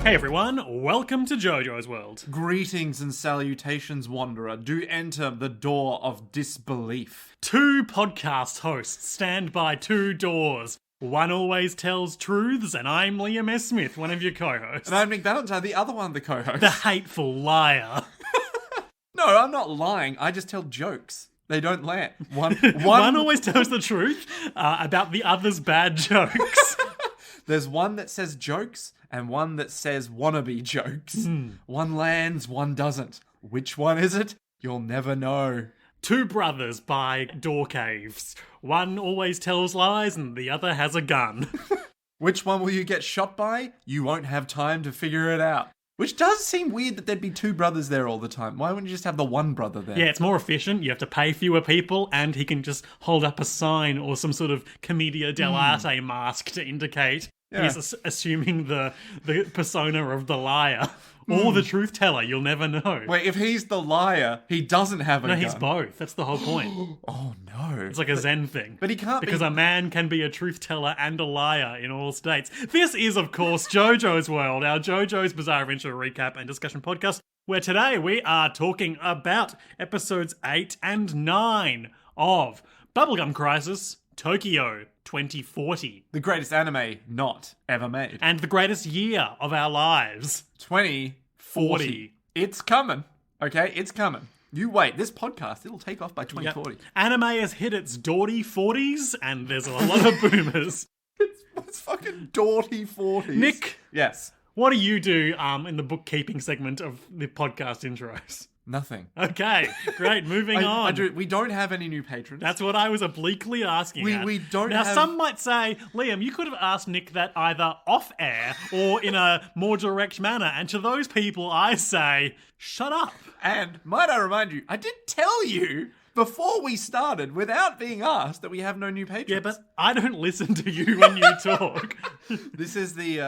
Hey everyone, welcome to JoJo's World. Greetings and salutations, Wanderer. Do enter the door of disbelief. Two podcast hosts stand by two doors. One always tells truths, and I'm Liam S. Smith, one of your co-hosts. And I'm Nick Valentine, the other one of the co-hosts. The hateful liar. No, I'm not lying. I just tell jokes. They don't land. One always tells the truth about the other's bad jokes. There's one that says jokes and one that says wannabe jokes. One lands, one doesn't. Which one is it? You'll never know. Two brothers by door caves. One always tells lies and the other has a gun. Which one will you get shot by? You won't have time to figure it out. Which does seem weird that there'd be two brothers there all the time. Why wouldn't you just have the one brother there? Yeah, it's more efficient. You have to pay fewer people, and he can just hold up a sign or some sort of commedia dell'arte mask to indicate he's assuming the persona of the liar. Or the truth teller, you'll never know. Wait, if he's the liar, he doesn't have a gun. No, he's both. That's the whole point. Oh, no. It's like a Zen thing. But he can't because a man can be a truth teller and a liar in all states. This is, of course, JoJo's World, our JoJo's Bizarre Adventure recap and discussion podcast, where today we are talking about episodes 8 and 9 of Bubblegum Crisis Tokyo 2040. The greatest anime not ever made. And the greatest year of our lives. 2040. It's coming. Okay, it's coming. You wait. This podcast, it'll take off by 2040. Yep. Anime has hit its Dawdy 40s, and there's a lot of boomers. It's fucking Dawdy 40s. Nick. Yes. What do you do in the bookkeeping segment of the podcast intros? Nothing. Okay, great. Moving on. We don't have any new patrons. That's what I was obliquely asking. We don't now, have... some might say, Liam, you could have asked Nick that either off air or in a more direct manner. And to those people, I say, shut up. And might I remind you, I did tell you before we started, without being asked, that we have no new patrons. Yeah, but I don't listen to you when you talk. This is the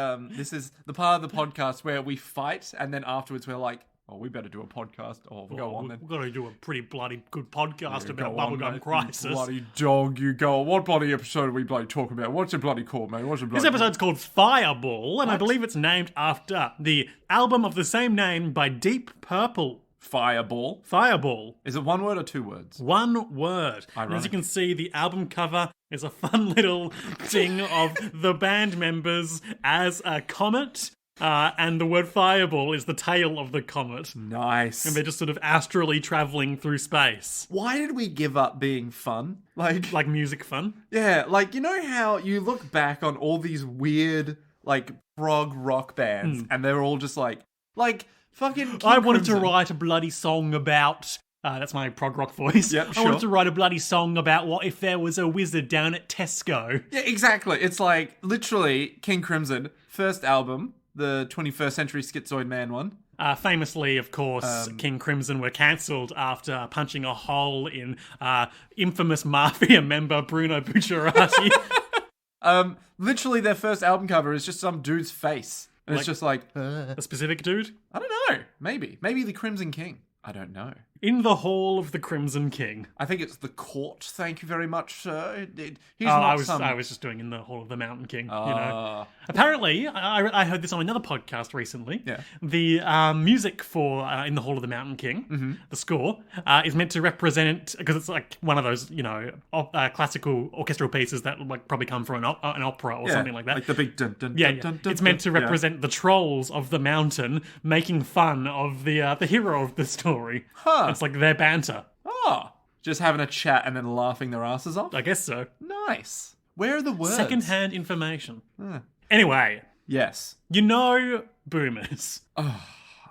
part of the podcast where we fight, and then afterwards we're like, oh, we better do a podcast. Oh, go on then. We've got to do a pretty bloody good podcast about Bubblegum Crisis. You bloody dog, you go on. What bloody episode are we bloody talking about? What's it bloody called, mate? This episode's called Fireball, and I believe it's named after the album of the same name by Deep Purple. Fireball. Fireball. Is it one word or two words? One word. And as you can see, the album cover is a fun little thing of the band members as a comet. And the word fireball is the tail of the comet. Nice. And they're just sort of astrally traveling through space. Why did we give up being fun? Like music fun? Yeah, like, you know how you look back on all these weird, like, prog rock bands, and they're all just like fucking King I wanted Crimson. to write a bloody song about... that's my prog rock voice. Yep, I wanted to write a bloody song about what if there was a wizard down at Tesco. Yeah, exactly. It's like, literally, King Crimson, first album, the 21st Century Schizoid Man one. Famously, of course, King Crimson were cancelled after punching a hole in infamous Mafia member Bruno Bucciarati. Literally, their first album cover is just some dude's face. And it's just like... A specific dude? I don't know. Maybe. Maybe the Crimson King. I don't know. In the Hall of the Crimson King. I think it's the court. Thank you very much, sir. I was just doing in the Hall of the Mountain King. You know. Apparently, I heard this on another podcast recently. Yeah. The music for in the Hall of the Mountain King, the score, is meant to represent, because it's like one of those, you know, classical orchestral pieces that like probably come from an opera or something like that. Like the big dun dun Yeah, dun, dun, dun. It's meant to represent the trolls of the mountain making fun of the hero of the story. Huh. It's like their banter. Oh, just having a chat and then laughing their asses off? I guess so. Nice. Where are the words? Second-hand information. Anyway. Yes. You know boomers.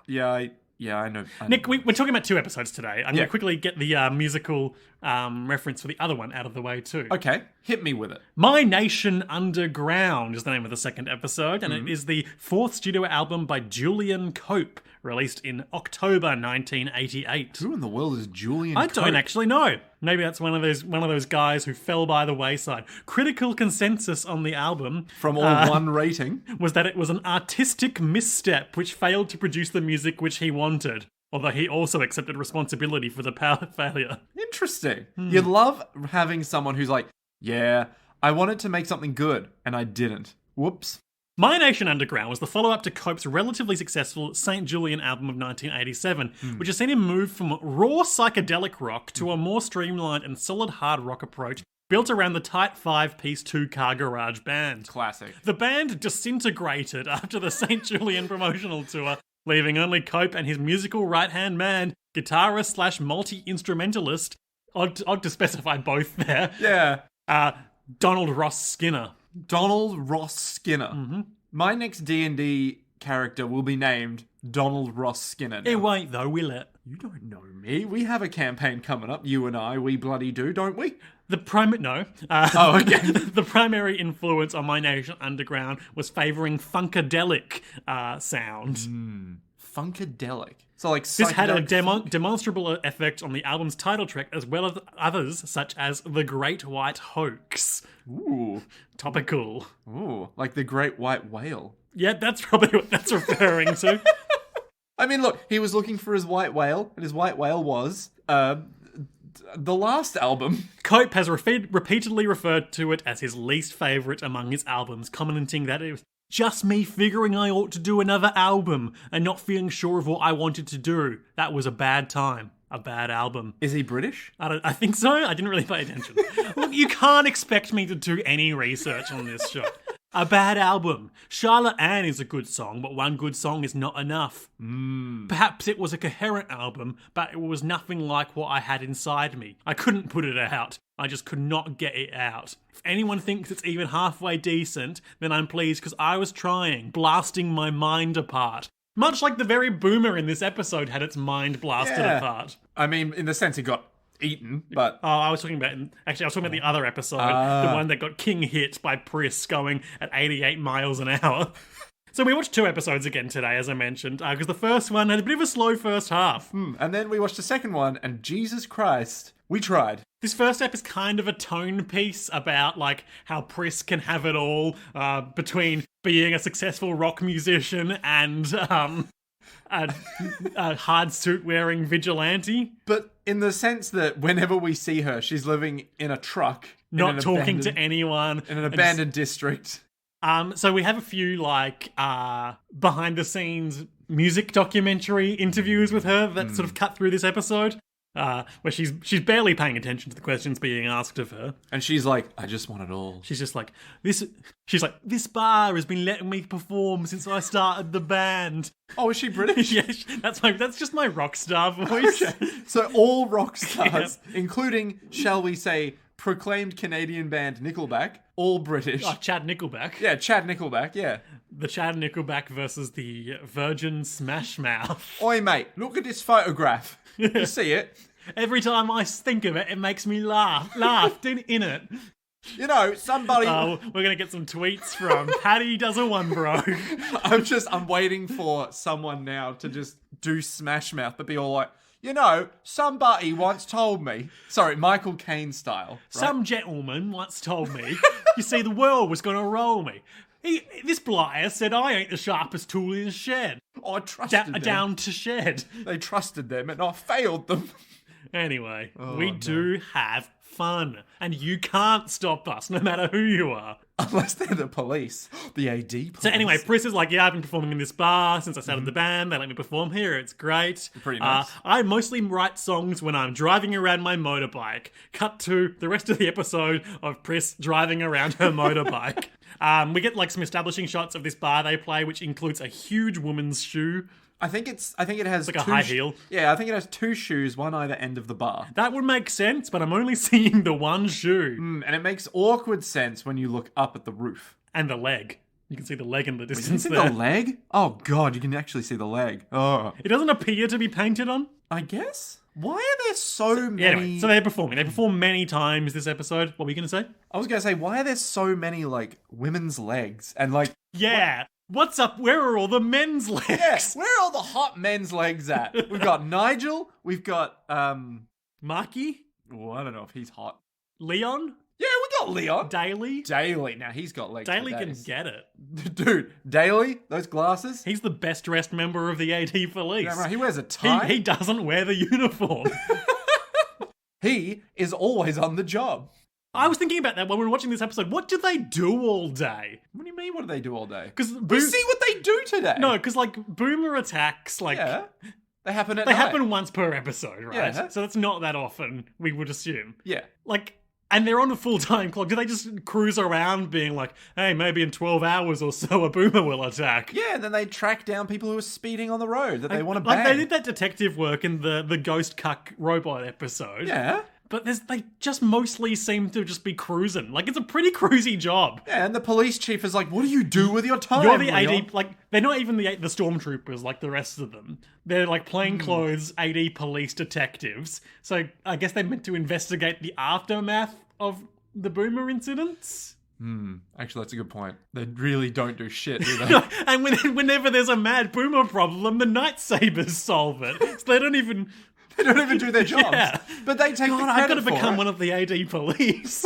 Yeah, I know. Nick, we're talking about two episodes today. I'm going to quickly get the musical reference for the other one out of the way too. Okay, hit me with it. My Nation Underground is the name of the second episode, and it is the fourth studio album by Julian Cope, released in October 1988. Who in the world is Julian I Cope? don't actually know. Maybe that's one of those guys who fell by the wayside. Critical consensus on the album From all one rating. was that it was an artistic misstep which failed to produce the music which he wanted. Although he also accepted responsibility for the failure. Interesting. You love having someone who's like, yeah, I wanted to make something good, and I didn't. Whoops. My Nation Underground was the follow-up to Cope's relatively successful St. Julian album of 1987, which has seen him move from raw psychedelic rock to a more streamlined and solid hard rock approach built around the tight 5-piece 2-car garage band. Classic. The band disintegrated after the St. Julian promotional tour, leaving only Cope and his musical right-hand man, guitarist slash multi-instrumentalist, odd to specify both there, Yeah. Donald Ross Skinner. Donald Ross Skinner. Mm-hmm. My next D&D character will be named Donald Ross Skinner. It Now. won't though, will it? You don't know me. We have a campaign coming up, you and I. We bloody do, don't we? No. Oh, okay. The primary influence on My Nation Underground was favouring funkadelic sound. Funkadelic. So like This had a psychedelic demonstrable effect on the album's title track, as well as others such as The Great White Hoax. Ooh. Topical. Ooh. Like the Great White Whale. Yeah, that's probably what that's referring to. I mean, look, he was looking for his white whale, and his white whale was the last album. Cope has repeatedly referred to it as his least favourite among his albums, commenting that it was just me figuring I ought to do another album and not feeling sure of what I wanted to do. That was a bad time. A bad album. Is he British? I think so. I didn't really pay attention. Look, you can't expect me to do any research on this show. A bad album. Charlotte Ann is a good song, but one good song is not enough. Perhaps it was a coherent album, but it was nothing like what I had inside me. I couldn't put it out. I just could not get it out. If anyone thinks it's even halfway decent, then I'm pleased because I was trying, blasting my mind apart. Much like the very boomer in this episode had its mind blasted apart. I mean, in the sense he got eaten, but... Oh, I was talking about the other episode, the one that got king hit by Priss going at 88 miles an hour. So we watched 2 episodes again today, as I mentioned, because the first one had a bit of a slow first half. And then we watched the second one, and Jesus Christ, we tried. This first ep is kind of a tone piece about like how Priss can have it all between being a successful rock musician and a hard suit wearing vigilante. But in the sense that whenever we see her, she's living in a truck. Not talking to anyone. In an abandoned district. So we have a few like behind the scenes music documentary interviews with her that sort of cut through this episode. Where she's barely paying attention to the questions being asked of her. And she's like, I just want it all. She's just like, this bar has been letting me perform since I started the band. Oh, is she British? Yeah, that's just my rock star voice. Okay. So all rock stars, including, shall we say, proclaimed Canadian band Nickelback, all British. Oh, Chad Nickelback. Yeah, Chad Nickelback, yeah. The Chad Nickelback versus the Virgin Smash Mouth. Oi, mate, look at this photograph. You see it? Every time I think of it, it makes me laugh in it. You know, somebody... We're going to get some tweets from Paddy does a one, bro. I'm waiting for someone now to just do Smash Mouth, but be all like, you know, somebody once told me... Sorry, Michael Caine style. Right? Some gentleman once told me, you see, the world was going to roll me. This blighter said I ain't the sharpest tool in the shed. I trusted them. Down to shed. They trusted them and I failed them. Anyway, we do have fun. And you can't stop us, no matter who you are. Unless they're the police. The AD police. So anyway, Priss is like, yeah, I've been performing in this bar since I started the band. They let me perform here. It's great. Pretty nice. I mostly write songs when I'm driving around my motorbike. Cut to the rest of the episode of Priss driving around her motorbike. We get like some establishing shots of this bar they play, which includes a huge woman's shoe. I think it has like a high heel. Yeah, I think it has 2 shoes, one either end of the bar. That would make sense, but I'm only seeing the one shoe. And it makes awkward sense when you look up at the roof. And the leg. You can see the leg in the distance You can there. see the leg? Oh god, you can actually see the leg. Oh. It doesn't appear to be painted on. I guess? Why are there so many... Anyway, so they're performing. They perform many times this episode. What were you going to say? I was going to say, why are there so many, like, women's legs? And, like... Yeah. What's up? Where are all the men's legs? Yes, where are all the hot men's legs at? We've got Nigel. We've got, Marky? Oh, I don't know if he's hot. Leon? Yeah, we got Leon. Daly? Daly. Now, he's got legs Daly for can days. get it. Dude, Daly, those glasses. He's the best dressed member of the AD police. Yeah, right, he wears a tie. He doesn't wear the uniform. He is always on the job. I was thinking about that when we were watching this episode. What do they do all day? What do you mean, what do they do all day? Because We see what they do today. No, because like boomer attacks, like Yeah. They happen at they night. happen once per episode, right? Yeah. So that's not that often, we would assume. Yeah. Like, and they're on a full-time clock. Do they just cruise around being like, hey, maybe in 12 hours or so a boomer will attack? Yeah, and then they track down people who are speeding on the road that they want to Like, bang. they did that detective work in the ghost cuck robot episode. Yeah. But they just mostly seem to just be cruising. Like, it's a pretty cruisy job. Yeah, and the police chief is like, what do you do with your time, You're the Leon? AD, like, they're not even the stormtroopers like the rest of them. They're like plainclothes AD police detectives. So I guess they're meant to investigate the aftermath of the boomer incidents. Actually, that's a good point. They really don't do shit, do they? And whenever there's a mad boomer problem, the Night Sabers solve it. So they don't even... They don't even do their jobs. Yeah. But they take the God, credit I've got to for become it. one of the AD police.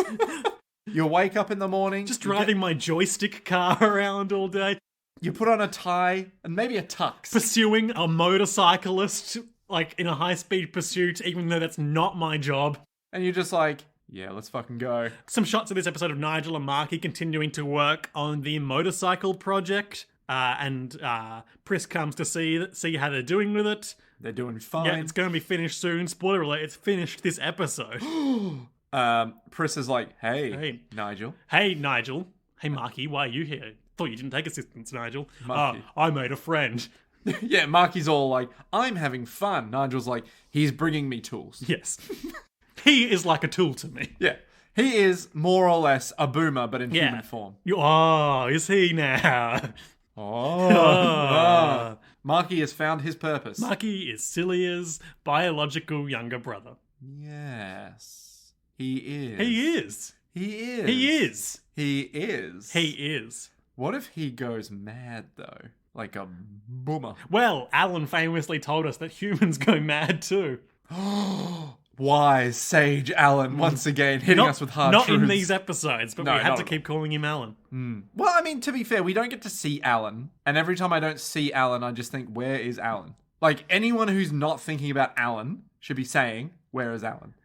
You wake up in the morning, Just driving my joystick car around all day. you put on a tie and maybe a tux. Pursuing a motorcyclist, like, in a high-speed pursuit, even though that's not my job. And you're just like, yeah, let's fucking go. Some shots of this episode of Nigel and Marky continuing to work on the motorcycle project. And Pris comes to see how they're doing with it. They're doing fine. Yeah, it's going to be finished soon. Spoiler alert, it's finished this episode. Pris is like, Hey. Nigel. Hey, Nigel. Hey, Marky, why are you here? Thought you didn't take assistance, Nigel. Marky. I made a friend. Yeah, Marky's all like, I'm having fun. Nigel's like, he's bringing me tools. Yes. He is like a tool to me. Yeah. He is more or less a boomer, but in Yeah. human form. Oh, is he now? Oh. Marky has found his purpose. Marky is Celia's biological younger brother. Yes. He is. He is. He is. He is. He is. He is. What if he goes mad, though? Like a boomer. Well, Alan famously told us that humans go mad too. Wise, sage Alan, once again, hitting us with hard Not truths. in these episodes, but No, we had not to at keep calling him Alan. Well, I mean, to be fair, we don't get to see Alan. And every time I don't see Alan, I just think, where is Alan? Like, anyone who's not thinking about Alan should be saying, where is Alan?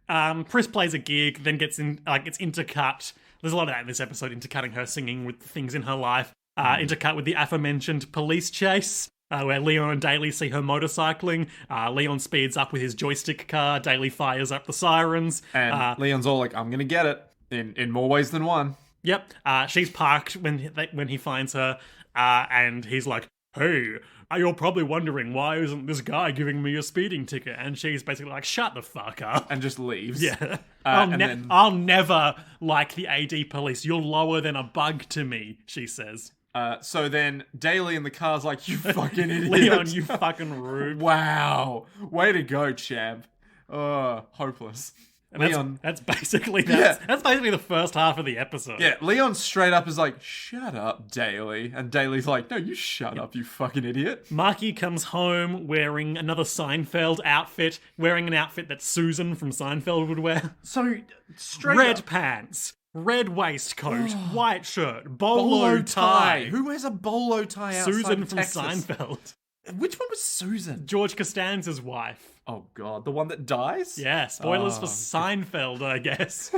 Pris plays a gig, then gets intercut. There's a lot of that in this episode, intercutting her singing with things in her life. Intercut with the aforementioned police chase, where Leon and Daly see her motorcycling. Leon speeds up with his joystick car. Daly fires up the sirens. And Leon's all like, I'm gonna get it. In more ways than one. Yep. She's parked when he finds her, and he's like, "Hey, you're probably wondering why isn't this guy giving me a speeding ticket?" And she's basically like, "Shut the fuck up." And just leaves. Yeah. and I'll never like the AD police. You're lower than a bug to me, she says. So then Daly in the car's like, you fucking idiot. Leon, you fucking rude. Wow. Way to go, champ. Hopeless. And Leon. that's basically Yeah. that's basically the first half of the episode. Yeah, Leon straight up is like, shut up, Daly. And Daly's like, no, you shut up, you fucking idiot. Marky comes home wearing another Seinfeld outfit, wearing an outfit that Susan from Seinfeld would wear. So, straight Red up. pants, red waistcoat, white shirt, bolo tie. Who wears a bolo tie outside Susan of from Texas? Seinfeld. Which one was Susan? George Costanza's wife. Oh, God. The one that dies? Yeah, spoilers Oh, for Seinfeld, I guess.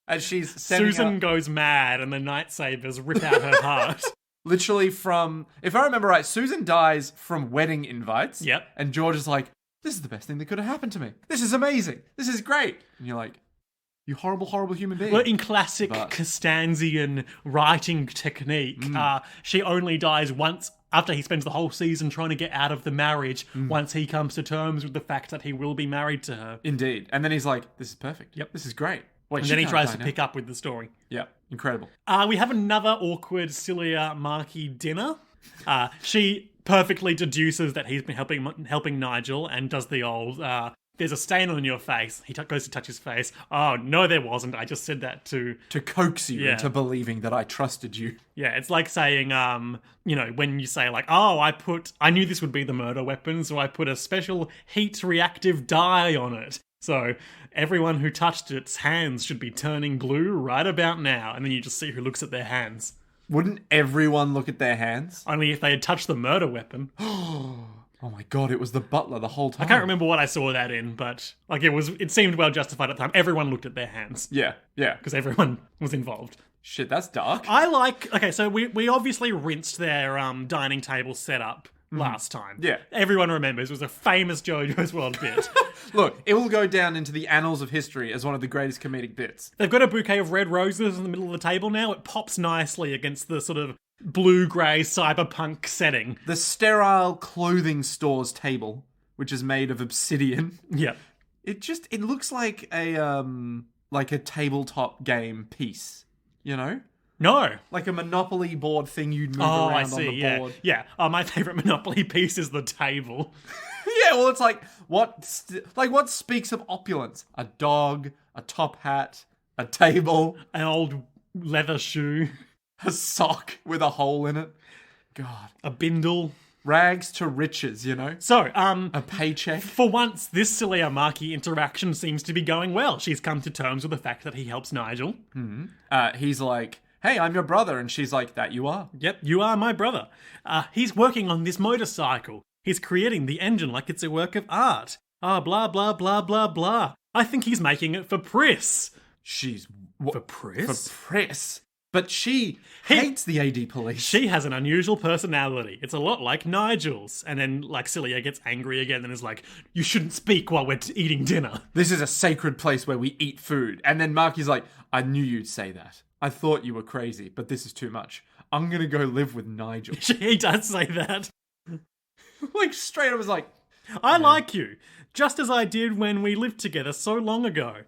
And she's sending Susan out, goes mad and the Night Sabers rip out her heart. literally from, if I remember right, Susan dies from wedding invites. Yep. And George is like, this is the best thing that could have happened to me. This is amazing. This is great. And you're like, you horrible, horrible human being. Well, in classic But- Costanzian writing technique, she only dies once after he spends the whole season trying to get out of the marriage, once he comes to terms with the fact that he will be married to her. Indeed. And then he's like, this is perfect. Yep. This is great. Wait, And she then he can't tries die to now. pick up with the story. Yeah, incredible. We have another awkward Cilia Marky dinner. She perfectly deduces that he's been helping Nigel and does the old, there's a stain on your face. He goes to touch his face. Oh, no, there wasn't. I just said that to... To coax you Yeah. into believing that I trusted you. Yeah, it's like saying, when you say like, oh, I knew this would be the murder weapon, so I put a special heat reactive dye on it. So everyone who touched its hands should be turning blue right about now. And then you just see who looks at their hands. Wouldn't everyone look at their hands? Only if they had touched the murder weapon. Oh my god, it was the butler the whole time. I can't remember what I saw that in, but like it seemed well justified at the time. Everyone looked at their hands Yeah, yeah. because everyone was involved. Shit, that's dark. Okay, so we obviously rinsed their dining table setup last time. Yeah. Everyone remembers. It was a famous JoJo's World bit. Look, it will go down into the annals of history as one of the greatest comedic bits. They've got a bouquet of red roses in the middle of the table now. It pops nicely against the sort of blue-grey cyberpunk setting. The sterile clothing store's table, which is made of obsidian. Yeah. It looks like a tabletop game piece, you know? No. Like a Monopoly board thing you'd move around on the board. Yeah. My favourite Monopoly piece is the table. Yeah, well, it's like what speaks of opulence? A dog, a top hat, a table, An old leather shoe. a sock with a hole in it. God, A bindle. rags to riches, you know? So, A paycheck. for once, this Celia Markey interaction seems to be going well. She's come to terms with the fact that he helps Nigel. He's like, "Hey, I'm your brother," and she's like, "That you are." Yep, you are my brother. He's working on this motorcycle. He's creating the engine like it's a work of art. Blah, blah, blah, blah, blah. I think he's making it for Pris. She's For Pris? for press, but she hates the AD police. She has an unusual personality. It's a lot like Nigel's. And then, like, Celia gets angry again and is like, you shouldn't speak while we're eating dinner. This is a sacred place where we eat food. And then Marky's like, "I knew you'd say that. I thought you were crazy, but this is too much. I'm gonna go live with Nigel." He does say that. Like, straight up was like, I like you, just as I did when we lived together so long ago.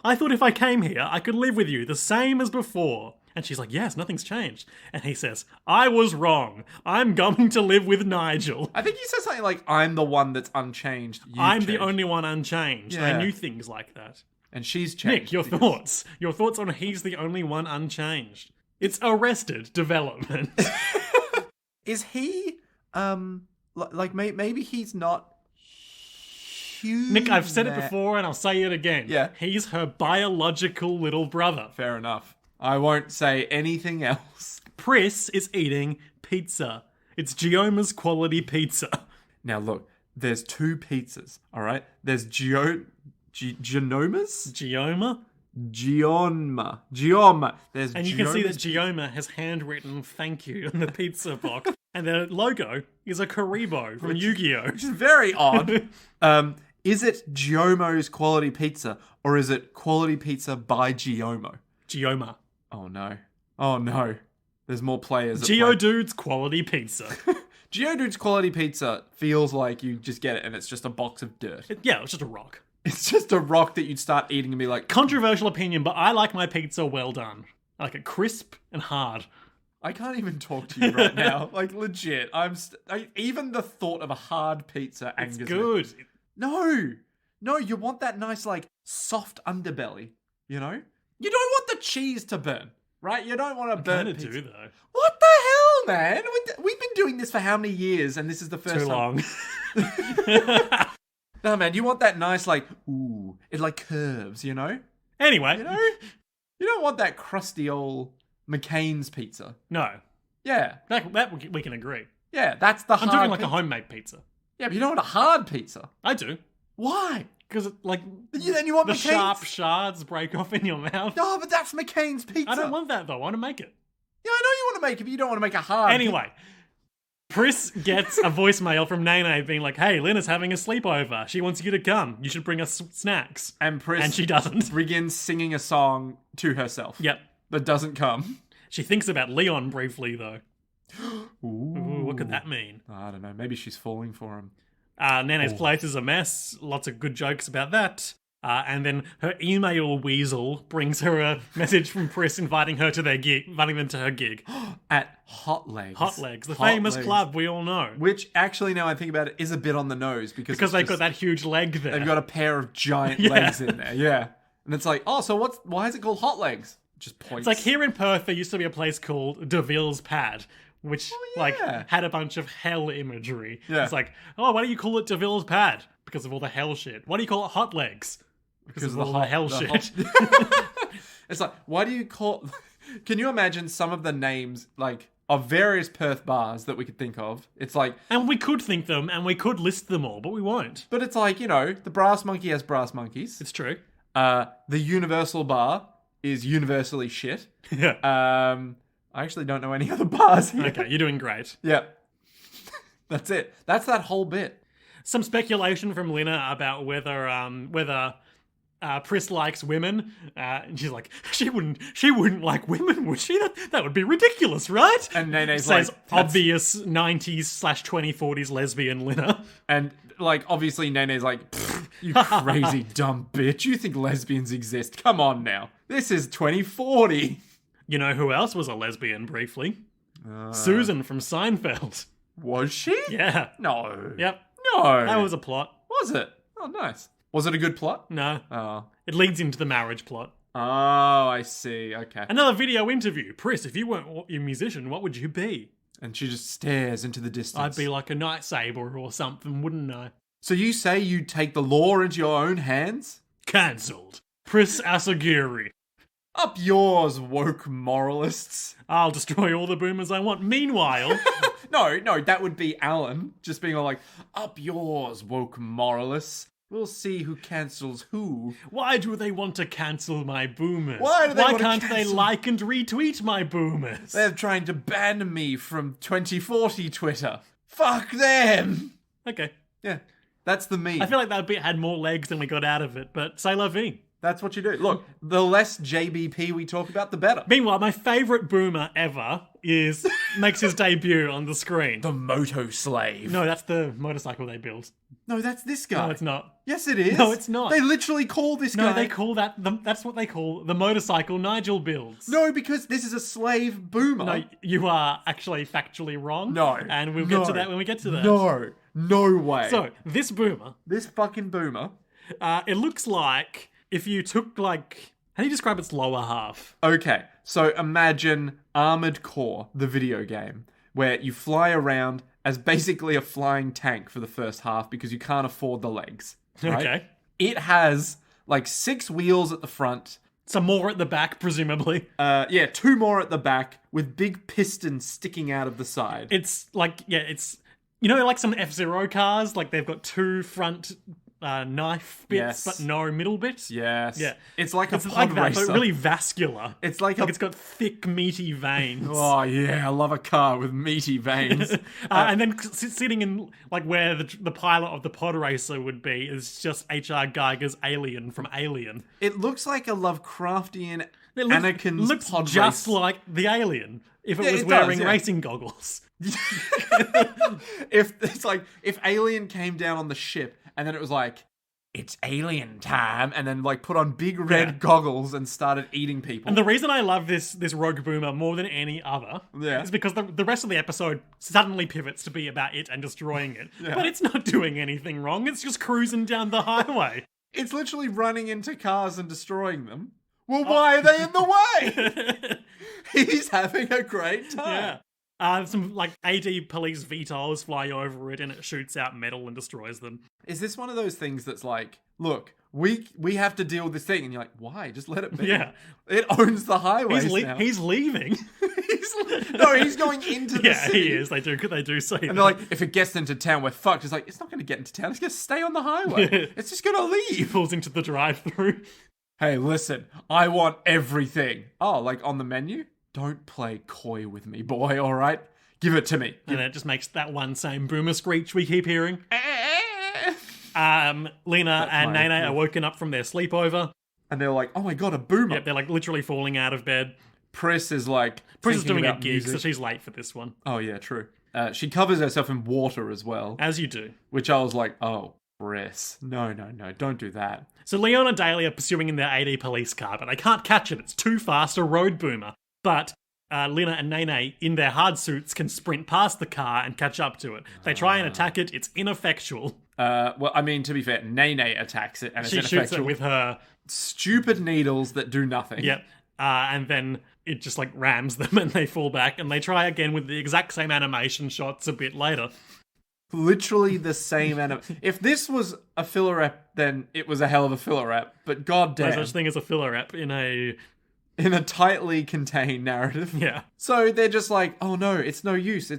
I thought if I came here, I could live with you the same as before. And she's like, yes, nothing's changed. And he says, I was wrong. I'm going to live with Nigel. I think he said something like, "I'm the one that's unchanged. You've I'm the changed." only one unchanged. Yeah. I knew things like that. And she's changed. Nick, your thoughts. Your thoughts on he's the only one unchanged. It's Arrested Development. Is he, maybe he's not human. Nick, I've said it before and I'll say it again. Yeah. He's her biological little brother. Fair enough. I won't say anything else. Pris is eating pizza. It's Gioma's quality pizza. Now look, there's two pizzas, alright? There's Gioma's? Gioma? Gioma. There's And you can see that Gioma's- Gioma has handwritten thank you on the pizza box. And the logo is a Karibo from Yu-Gi-Oh! Which is very odd. Is it Giomo's quality pizza, or is it quality pizza by Giomo? Gioma. Oh no. Oh no. There's more players. Geodude's quality pizza. Geodude's quality pizza feels like you just get it and it's just a box of dirt. Yeah, it's just a rock. It's just a rock that you'd start eating and be like, Controversial opinion, but I like my pizza well done. I like it crisp and hard. I can't even talk to you right now. Like, legit. Even the thought of a hard pizza It's angers me. good. No, you want that nice, like, soft underbelly, you know? You don't want the cheese to burn, right? You don't want to burn Kind of pizza. do, though. What the hell, man? We've been doing this for how many years, and this is the first Too time. long. No, man, you want that nice, like, ooh, it, like, curves, you know? Anyway. You know? You don't want that crusty old McCain's pizza. No. Yeah. That we can agree. Yeah, that's the I'm hard talking like pizza. a homemade pizza. Yeah, but you don't want a hard pizza. I do. Why? Because, like, Then you want the McCain's? sharp shards break off in your mouth. No, but that's McCain's pizza. I don't want that, though. I want to make it. Yeah, I know you want to make it, but you don't want to make a hard Anyway, Pris gets a voicemail from Nene being like, hey, Lena's having a sleepover. She wants you to come. You should bring us snacks. And Pris And she doesn't. begins singing a song to herself. Yep. That doesn't come. She thinks about Leon briefly, though. Ooh. Ooh, what could that mean? I don't know. Maybe she's falling for him. Nene's place is a mess. Lots of good jokes about that. And then her email weasel brings her a message from Pris inviting them to her gig. At Hot Legs. Hot Legs, the Hot famous Legs. club we all know. Which, actually, now I think about it, is a bit on the nose. Because They've got that huge leg there. They've got a pair of giant Yeah. legs in there. Yeah. And it's like, oh, so why is it called Hot Legs? Just points. It's like here in Perth, there used to be a place called Deville's Pad, which yeah. had a bunch of hell imagery. Yeah. It's like, oh, why do you call it Deville's Pad? Because of all the hell shit. Why do you call it Hot Legs? Because of all the hell shit. It's like, why do you call... Can you imagine some of the names, like, of various Perth bars that we could think of. It's like, And we could think them, and we could list them all, but we won't. but it's like, the Brass Monkey has brass monkeys. It's true. The Universal Bar is universally shit. Yeah. I actually don't know any other bars here. Okay, you're doing great. Yeah. That's it. That's that whole bit. Some speculation from Lina about whether Pris likes women. And she's like, she wouldn't like women, would she? That would be ridiculous, right? And Nene's Says like, that's- obvious 90s/2040s lesbian Lina. And, like, obviously Nene's like, you crazy dumb bitch. You think lesbians exist? Come on now. This is 2040. You know who else was a lesbian briefly? Susan from Seinfeld. Was she? Yeah. No. Yep. No. That was a plot. Was it? Oh, nice. Was it a good plot? No. Oh. It leads into the marriage plot. Oh, I see. Okay. Another video interview. Pris, if you weren't a musician, what would you be? And she just stares into the distance. I'd be like a night saber or something, wouldn't I? So you say you'd take the law into your own hands? Cancelled. Pris Asagiri. Up yours, woke moralists. I'll destroy all the boomers I want. Meanwhile, No, that would be Alan, just being all like, up yours, woke moralists. We'll see who cancels who. why do they want to cancel my boomers? Why do they want to can't they cancel- like and retweet my boomers? They're trying to ban me from 2040 Twitter. Fuck them! Okay. Yeah, that's the meme. I feel like that bit had more legs than we got out of it, but c'est la vie. That's what you do. Look, the less JBP we talk about, the better. Meanwhile, my favourite boomer ever makes his debut on the screen. The Moto Slave. No, that's the motorcycle they build. No, that's this guy. No, it's not. Yes, it is. No, it's not. They literally call this guy. No, they call that's what they call the motorcycle Nigel builds. No, because this is a slave boomer. No, you are actually factually wrong. No. And we'll get to that when we get to that. No way. So, this boomer, this fucking boomer. it looks like if you took, like, how do you describe its lower half? Okay, so imagine Armored Core, the video game, where you fly around as basically a flying tank for the first half because you can't afford the legs. Right? Okay. It has like 6 wheels at the front. Some more at the back, presumably. 2 more at the back with big pistons sticking out of the side. It's like, it's, like some F-Zero cars, like they've got 2 front knife bits, Yes. but no middle bits. Yes. Yeah. It's like a It's pod like that, racer. but really vascular. It's like It's got thick, meaty veins. Oh yeah, I love a car with meaty veins. And then sitting in, like, where the pilot of the pod racer would be is just H.R. Geiger's alien from Alien. It looks like a Lovecraftian It Anakin's looks pod just race. like the alien if it Yeah, was it does, wearing yeah. racing goggles. if Alien came down on the ship and then it was like, it's alien time, and then like put on big red goggles and started eating people. And the reason I love this rogue boomer more than any other Yeah. is because the rest of the episode suddenly pivots to be about it and destroying it. But it's not doing anything wrong. It's just cruising down the highway. It's literally running into cars and destroying them. Well, why are they in the way? He's having a great time. Yeah. Some, like, AD police VTOLs fly over it and it shoots out metal and destroys them. Is this one of those things that's like, look, we have to deal with this thing, and you're like, why? Just let it be. Yeah. It owns the highways now. He's leaving. He's going into the Yeah, city. he is. They do say And they're like, if it gets into town, we're fucked. It's like, it's not going to get into town. It's going to stay on the highway. It's just going to he leave. pulls into the drive-thru. Hey, listen, I want everything. Oh, like on the menu? Don't play coy with me, boy, all right? Give it to me. And it just makes that one same boomer screech we keep hearing. Lena and my- Nene are woken up from their sleepover. And they're like, oh my god, a boomer. Yep, they're like literally falling out of bed. Pris is like, Pris is thinking doing a about gig, music. so she's late for this one. Oh yeah, true. She covers herself in water as well, As you do. which I was like, oh, Pris. No, don't do that. So Leon and Daly are pursuing in their AD police car, but they can't catch it. It's too fast, a road boomer. But Lena and Nene, in their hard suits, can sprint past the car and catch up to it. They try and attack it. It's ineffectual. Well, I mean, to be fair, Nene attacks it and it's She shoots ineffectual. it with her. Stupid needles that do nothing. Yep. And then it just, like, rams them and they fall back. And they try again with the exact same animation shots a bit later. Literally the same If this was a filler rep, then it was a hell of a filler rep. But There's goddamn, such thing as a filler app in a in a tightly contained narrative. Yeah. So they're just like, oh no, it's no use.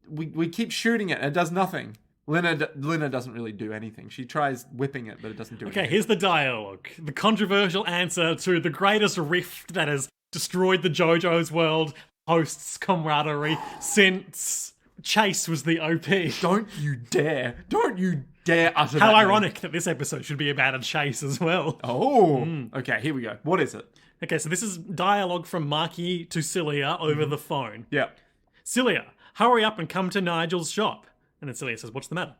We keep shooting it and it does nothing. Lina doesn't really do anything. She tries whipping it, but it doesn't do anything. Okay, here's the dialogue. The controversial answer to the greatest rift that has destroyed the JoJo's world, hosts camaraderie, since Chase was the OP. Don't you dare utter How that name. ironic that this episode should be about a Chase as well. Oh, okay, here we go. What is it? Okay, so this is dialogue from Maki to Cilia over the phone. Yeah. Cilia, hurry up and come to Nigel's shop. And then Cilia says, what's the matter?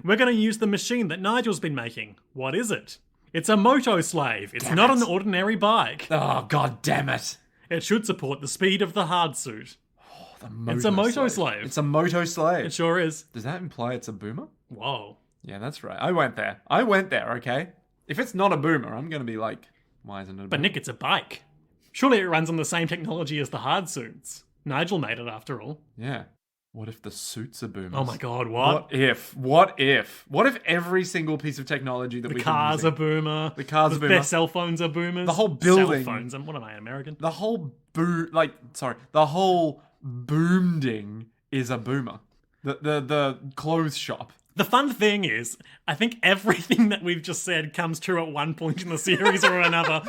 We're going to use the machine that Nigel's been making. What is it? It's a moto slave. It's not an ordinary bike. Oh, god damn it. It should support the speed of the hard suit. It's a moto slave. It's a moto slave. It sure is. Does that imply it's a boomer? Whoa. Yeah, that's right. I went there, okay? If it's not a boomer, I'm going to be like, why isn't it a boomer? But Nick, it's a bike. Surely it runs on the same technology as the hard suits. Nigel made it after all. Yeah. What if the suits are boomers? Oh my god, what? What if every single piece of technology that The we've cars been are boomer. The cars are boomer. Their cell phones are boomers. The whole building. Cell phones. What am I, American? The whole the whole boomding is a boomer. The clothes shop. The fun thing is, I think everything that we've just said comes true at one point in the series or another.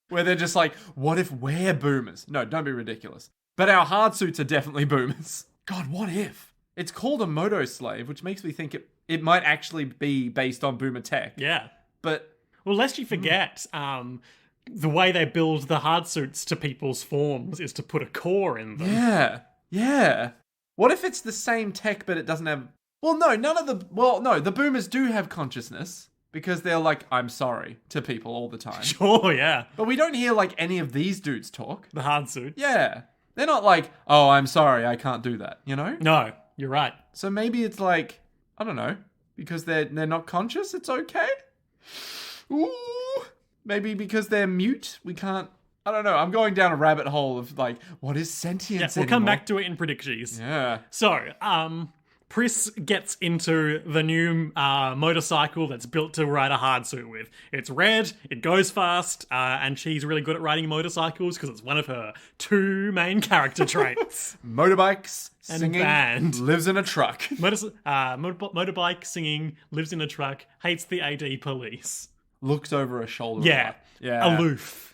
Where they're just like, what if we're boomers? No, don't be ridiculous. But our hard suits are definitely boomers. God, what if? It's called a moto slave, which makes me think it might actually be based on boomer tech. Yeah. But... Well, lest you forget, the way they build the hard suits to people's forms is to put a core in them. Yeah. What if it's the same tech, but it doesn't have... Well, no, the boomers do have consciousness. Because they're like, I'm sorry, to people all the time. Sure, yeah. But we don't hear, like, any of these dudes talk. The hard suit. Yeah. They're not like, oh, I'm sorry, I can't do that, you know? No, you're right. So maybe it's like, I don't know, because they're not conscious, it's okay? Ooh. Maybe because they're mute, we can't... I don't know, I'm going down a rabbit hole of, like, what is sentience We'll come anymore? back to it in predictions. Yeah. So, Pris gets into the new motorcycle that's built to ride a hard suit with. It's red, it goes fast, and she's really good at riding motorcycles because it's one of her two main character traits. Motorbikes, And singing, band. lives in a truck. Motorbike, singing, lives in a truck, hates the AD police. Looks over her shoulder. Yeah. Yeah. Aloof.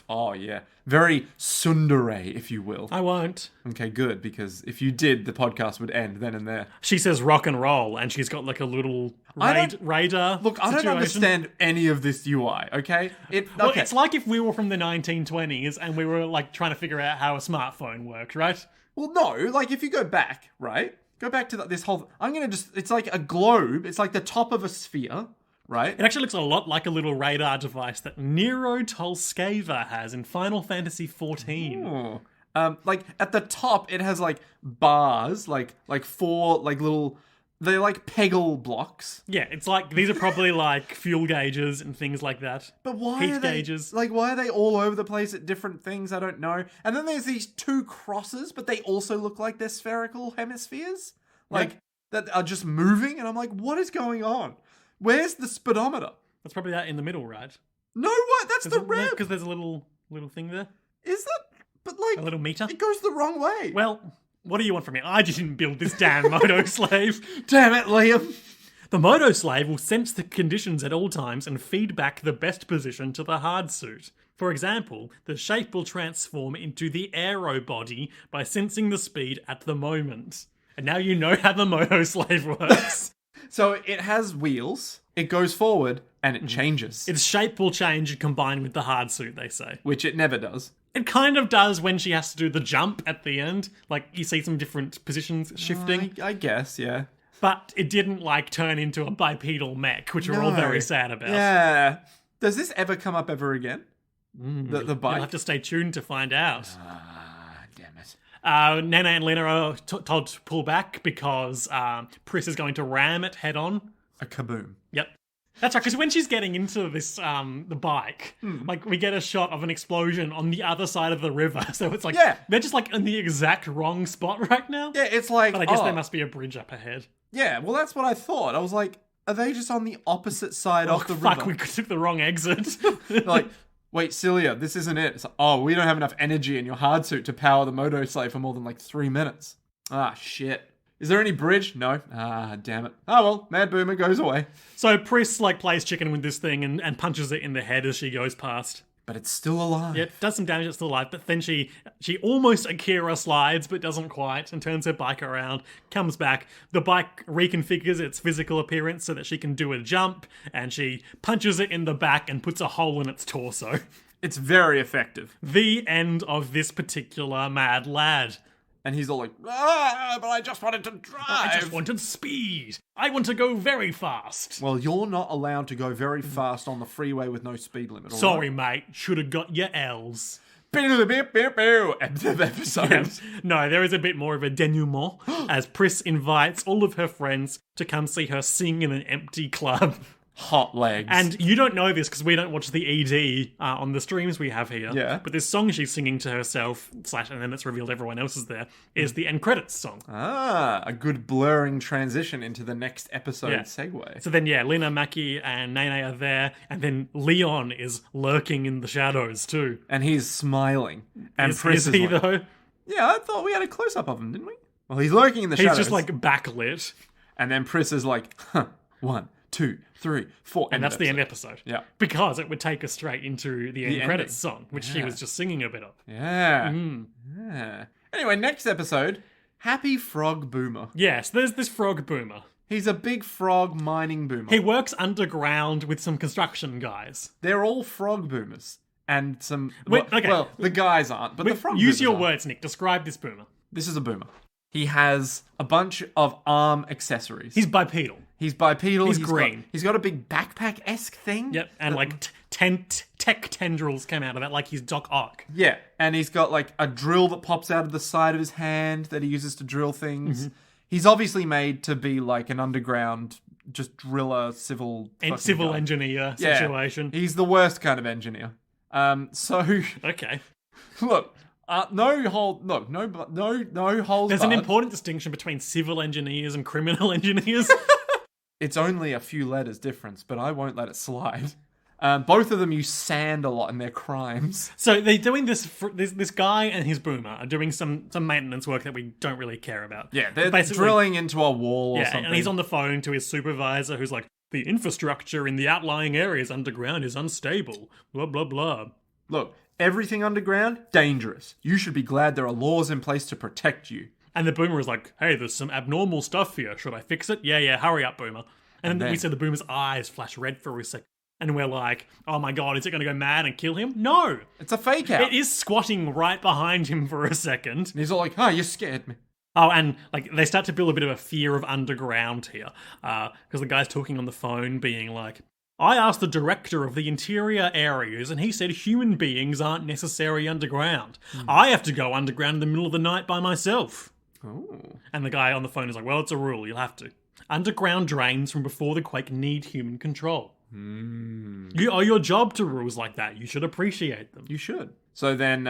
Oh, yeah. Very tsundere, if you will. I won't. Okay, good, because if you did, the podcast would end then and there. She says rock and roll, and she's got like a little radar. Look, I don't understand any of this UI, okay? Well, it's like if we were from the 1920s and we were like trying to figure out how a smartphone worked, right? Well, no, like if you go back, right? Go back to this whole... it's like a globe. It's like the top of a sphere, right? It actually looks a lot like a little radar device that Nero Tolskeva has in Final Fantasy XIV. Oh. Like at the top, it has like bars, like four like little... They're like Peggle blocks. Yeah, it's like, these are probably like fuel gauges and things like that. But why Heat are they, gauges. like, why are they all over the place at different things? I don't know. And then there's these two crosses, but they also look like they're spherical hemispheres. Like, that are just moving. And I'm like, what is going on? Where's the speedometer? That's probably that in the middle, right? No, what? That's the rev. Because there's a little thing there. Is it? But like... A little meter. It goes the wrong way. Well... What do you want from me? I didn't build this damn moto slave. Damn it, Liam. The moto slave will sense the conditions at all times and feed back the best position to the hard suit. For example, the shape will transform into the aero body by sensing the speed at the moment. And now you know how the moto slave works. So it has wheels, it goes forward, and it changes. Its shape will change and combine with the hard suit, they say. Which it never does. It kind of does when she has to do the jump at the end. Like, you see some different positions shifting. I guess, yeah. But it didn't, like, turn into a bipedal mech, which we're all very sad about. Yeah. Does this ever come up ever again? The bike? You'll have to stay tuned to find out. Damn it. Nana and Lena are told to pull back because Pris is going to ram it head on. A kaboom. Yep. That's right, because when she's getting into this, the bike, like, we get a shot of an explosion on the other side of the river. So it's like, they're just, like, in the exact wrong spot right now. Yeah, it's like... But I guess there must be a bridge up ahead. Yeah, well, that's what I thought. I was like, are they just on the opposite side of the river? Fuck, we took the wrong exit. Like, wait, Celia, this isn't it. It's like, oh, we don't have enough energy in your hard suit to power the moto sleigh for more than like 3 minutes. Ah, shit. Is there any bridge? No. Ah, damn it. Oh well, Mad Boomer goes away. So Pris like plays chicken with this thing and punches it in the head as she goes past. But it's still alive. Yeah, does some damage, it's still alive, but then she almost Akira slides, but doesn't quite, and turns her bike around, comes back. The bike reconfigures its physical appearance so that she can do a jump, and she punches it in the back and puts a hole in its torso. It's very effective. The end of this particular mad lad. And he's all like, but I just wanted to drive. I just wanted speed. I want to go very fast. Well, you're not allowed to go very fast on the freeway with no speed limit. Sorry, mate. Should have got your L's. End of episode. No, there is a bit more of a denouement as Pris invites all of her friends to come see her sing in an empty club. Hot legs. And you don't know this because we don't watch the ED on the streams we have here. Yeah. But this song she's singing to herself, and then it's revealed everyone else is there, is the end credits song. Ah, a good blurring transition into the next episode segue. So then, Lena, Maki, and Nene are there, and then Leon is lurking in the shadows too. And he's smiling. And Is he like, though? Yeah, I thought we had a close-up of him, didn't we? Well, he's lurking in the shadows. He's just like backlit. And then Pris is like, 1, 2, 3, 4. And that's the end episode. Yeah. Because it would take us straight into the end credits song, which she was just singing a bit of. Yeah. Yeah. Anyway, next episode, Happy Frog Boomer. Yes, there's this frog boomer. He's a big frog mining boomer. He works underground with some construction guys. They're all frog boomers. And some... Wait, okay. Well, the guys aren't, but the frog boomers Use your are. words, Nick. Describe this boomer. This is a boomer. He has a bunch of arm accessories. He's bipedal. He's bipedal. He's green. He's got a big backpack-esque thing. Yep, and like tech tendrils come out of that, like he's Doc Ock. Yeah, and he's got like a drill that pops out of the side of his hand that he uses to drill things. Mm-hmm. He's obviously made to be like an underground, just driller, civil guy. Engineer situation. He's the worst kind of engineer. So Okay. look, no holes. There's an important distinction between civil engineers and criminal engineers. It's only a few letters difference, but I won't let it slide. Both of them use sand a lot in their crimes. So they're doing this. This guy and his boomer are doing some maintenance work that we don't really care about. Yeah, they're Basically, drilling into a wall or something. And he's on the phone to his supervisor, who's like, "The infrastructure in the outlying areas underground is unstable." Blah blah blah. Look, everything underground, dangerous. You should be glad there are laws in place to protect you. And the boomer is like, "Hey, there's some abnormal stuff here. Should I fix it?" Yeah, hurry up, boomer. And then we see the boomer's eyes flash red for a second. And we're like, oh my god, is it going to go mad and kill him? No! It's a fake out. It is squatting right behind him for a second. And he's all like, you scared me. Oh, and like they start to build a bit of a fear of underground here. Because the guy's talking on the phone being like, I asked the director of the interior areas and he said human beings aren't necessary underground. I have to go underground in the middle of the night by myself. Ooh. And the guy on the phone is like, well, it's a rule, you'll have to. Underground drains from before the quake need human control. You owe your job to rules like that. You should appreciate them. You should. So then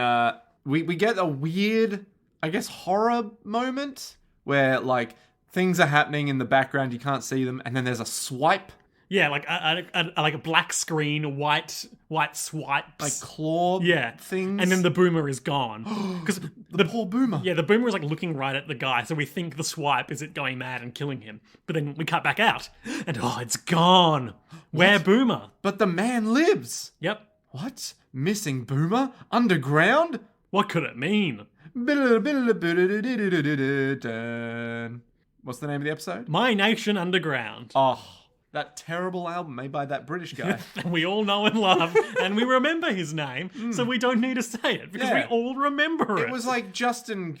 we get a weird, I guess, horror moment where like things are happening in the background, you can't see them, and then there's a swipe. Yeah, like a black screen, white swipes, like claw things, and then the boomer is gone because the poor boomer. Yeah, the boomer is like looking right at the guy, so we think the swipe is it going mad and killing him, but then we cut back out, and it's gone. Where boomer? But the man lives. Yep. What? Missing boomer underground? What could it mean? What's the name of the episode? My Nation Underground. Oh. That terrible album made by that British guy. We all know and love, and we remember his name, so we don't need to say it, because we all remember it. It was like Justin...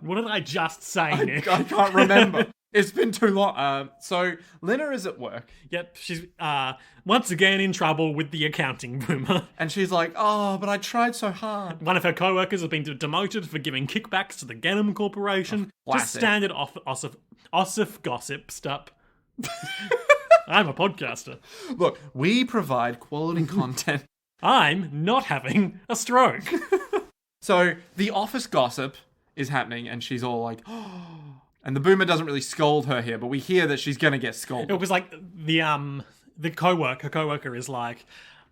What did I just say, Nick? I can't remember. It's been too long. So, Lena is at work. Yep, she's once again in trouble with the accounting boomer. And she's like, but I tried so hard. One of her co-workers has been demoted for giving kickbacks to the Ganem Corporation. Just standard Ossif gossip stuff. I'm a podcaster. Look, we provide quality content. I'm not having a stroke. So the office gossip is happening and she's all like, and the boomer doesn't really scold her here, but we hear that she's going to get scolded. It was like the her co-worker is like,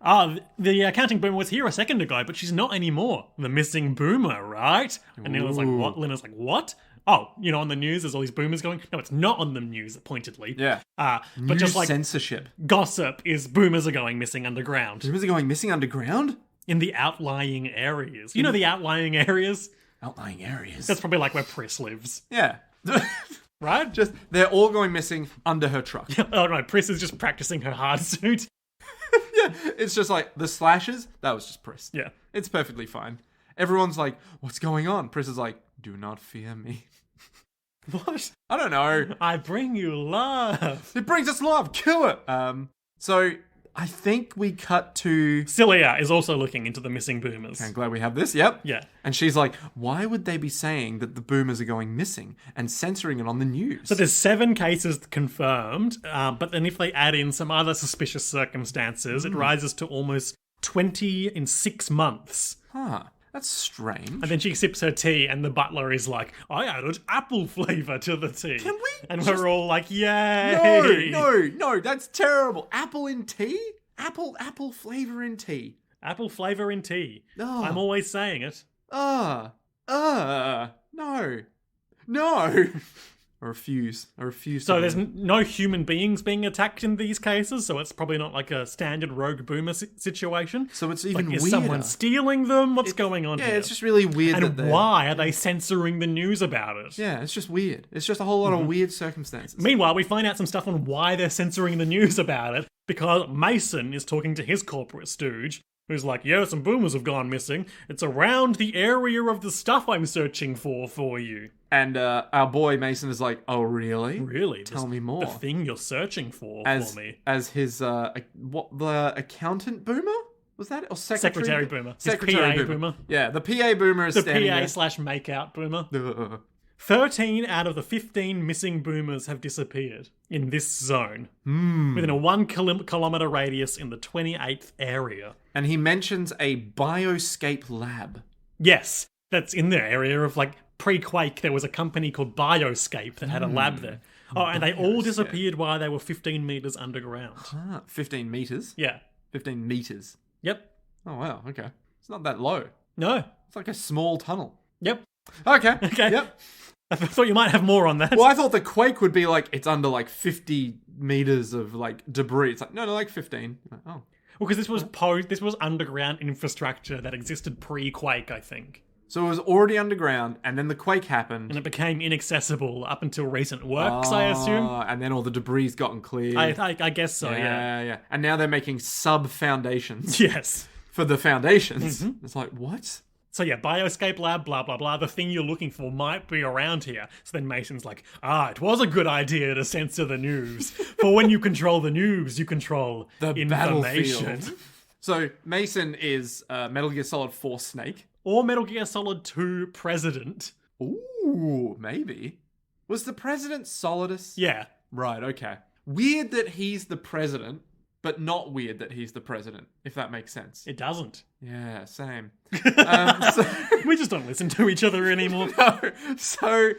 The accounting boomer was here a second ago, but she's not anymore. The missing boomer, right? And Lena's like, what? Lena's like, what? Oh, on the news, there's all these boomers going. No, it's not on the news, pointedly. Yeah. But News just like censorship. gossip is boomers are going missing underground. Boomers are going missing underground? In the outlying areas. You know the outlying areas? Outlying areas. That's probably like where Pris lives. Yeah. Right? Just, they're all going missing under her truck. Oh no, Pris is just practicing her hard suit. Yeah, it's just like, the slashes, that was just Pris. Yeah. It's perfectly fine. Everyone's like, what's going on? Pris is like, do not fear me. What? I don't know. I bring you love. It brings us love. Kill it. So I think we cut to... Celia is also looking into the missing boomers. I'm glad we have this. Yep. Yeah. And she's like, why would they be saying that the boomers are going missing and censoring it on the news? So there's 7 cases confirmed, but then if they add in some other suspicious circumstances, it rises to almost 20 in 6 months. Huh. That's strange. And then she sips her tea, and the butler is like, I added apple flavour to the tea. Can we And just- we're all like, yay! No, that's terrible. Apple in tea? Apple flavor in tea. Apple flavour in tea. Oh. I'm always saying it. No. I refuse. So to there's do no human beings being attacked in these cases, so it's probably not like a standard rogue boomer situation. So it's even Like, is weirder. someone stealing them? What's going on Yeah, here? it's just really weird that And they're... why are they censoring the news about it? Yeah, it's just weird. It's just a whole lot of weird circumstances. Meanwhile, we find out some stuff on why they're censoring the news about it, because Mason is talking to his corporate stooge, who's like, yeah, some boomers have gone missing. It's around the area of the stuff I'm searching for you. And our boy Mason is like, oh, really? Really? Tell me more. The thing you're searching for me. As his, the accountant boomer? Was that? Or Secretary boomer. His Secretary PA boomer. Yeah, the PA boomer is The standing there. PA/makeout boomer. Ugh. 13 out of the 15 missing boomers have disappeared in this zone. Within a 1 kilometre radius in the 28th area. And he mentions a bioscape lab. Yes, that's in the area of like pre-Quake. There was a company called Bioscape that had a lab there. Oh, and they all disappeared while they were 15 metres underground. 15 meters? Yeah. 15 meters. Yep. Oh, wow. Okay. It's not that low. No. It's like a small tunnel. Yep. Okay. Okay. Yep. I thought you might have more on that. Well, I thought the quake would be like, it's under like 50 meters of like debris. It's like, no, like 15. Like, oh. Well, because this was underground infrastructure that existed pre-Quake, I think. So it was already underground, and then the quake happened. And it became inaccessible up until recent works, I assume. And then all the debris's gotten cleared. I guess so, yeah. Yeah. And now they're making sub-foundations Yes. for the foundations. It's like, what? So yeah, Bioscape Lab, blah, blah, blah. The thing you're looking for might be around here. So then Mason's like, it was a good idea to censor the news. For when you control the news, you control The information. battlefield. So Mason is Metal Gear Solid 4 Snake. Or Metal Gear Solid 2 President. Ooh, maybe. Was the president Solidus? Yeah. Right, okay. Weird that he's the president, but not weird that he's the president, if that makes sense. It doesn't. Yeah, same. We just don't listen to each other anymore. So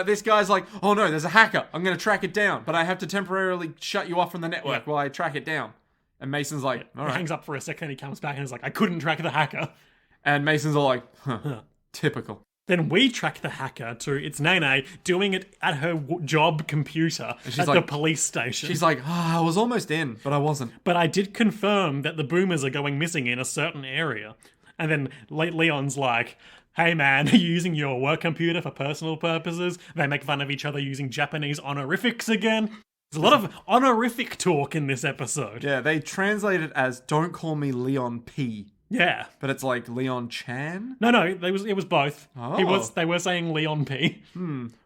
this guy's like, oh no, there's a hacker. I'm going to track it down, but I have to temporarily shut you off from the network while I track it down. And Mason's like, all He right. hangs up for a second, he comes back and is like, I couldn't track the hacker. And Mason's all like, typical. Then we track the hacker to it's Nene doing it at her job computer at the like- police station. She's like, I was almost in, but I wasn't. But I did confirm that the boomers are going missing in a certain area. And then Leon's like, hey man, are you using your work computer for personal purposes? They make fun of each other using Japanese honorifics again. There's a lot of honorific talk in this episode. Yeah, they translate it as don't call me Leon P. Yeah. But it's like Leon Chan? No, it was both. Oh. They were saying Leon P.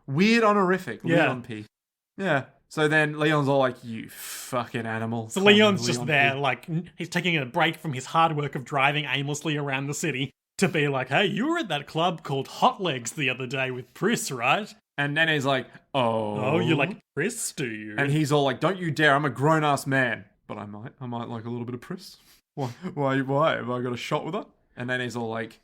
Weird honorific, Yeah. Leon P. Yeah. So then Leon's all like, you fucking animal. So Call me Leon's just Leon there, P. like, he's taking a break from his hard work of driving aimlessly around the city to be like, hey, you were at that club called Hot Legs the other day with Pris, right? And Nene's like, Oh, you like Pris, do you? And he's all like, don't you dare, I'm a grown-ass man. But I might like a little bit of Pris. Why? Have I got a shot with her? And Nene's all like,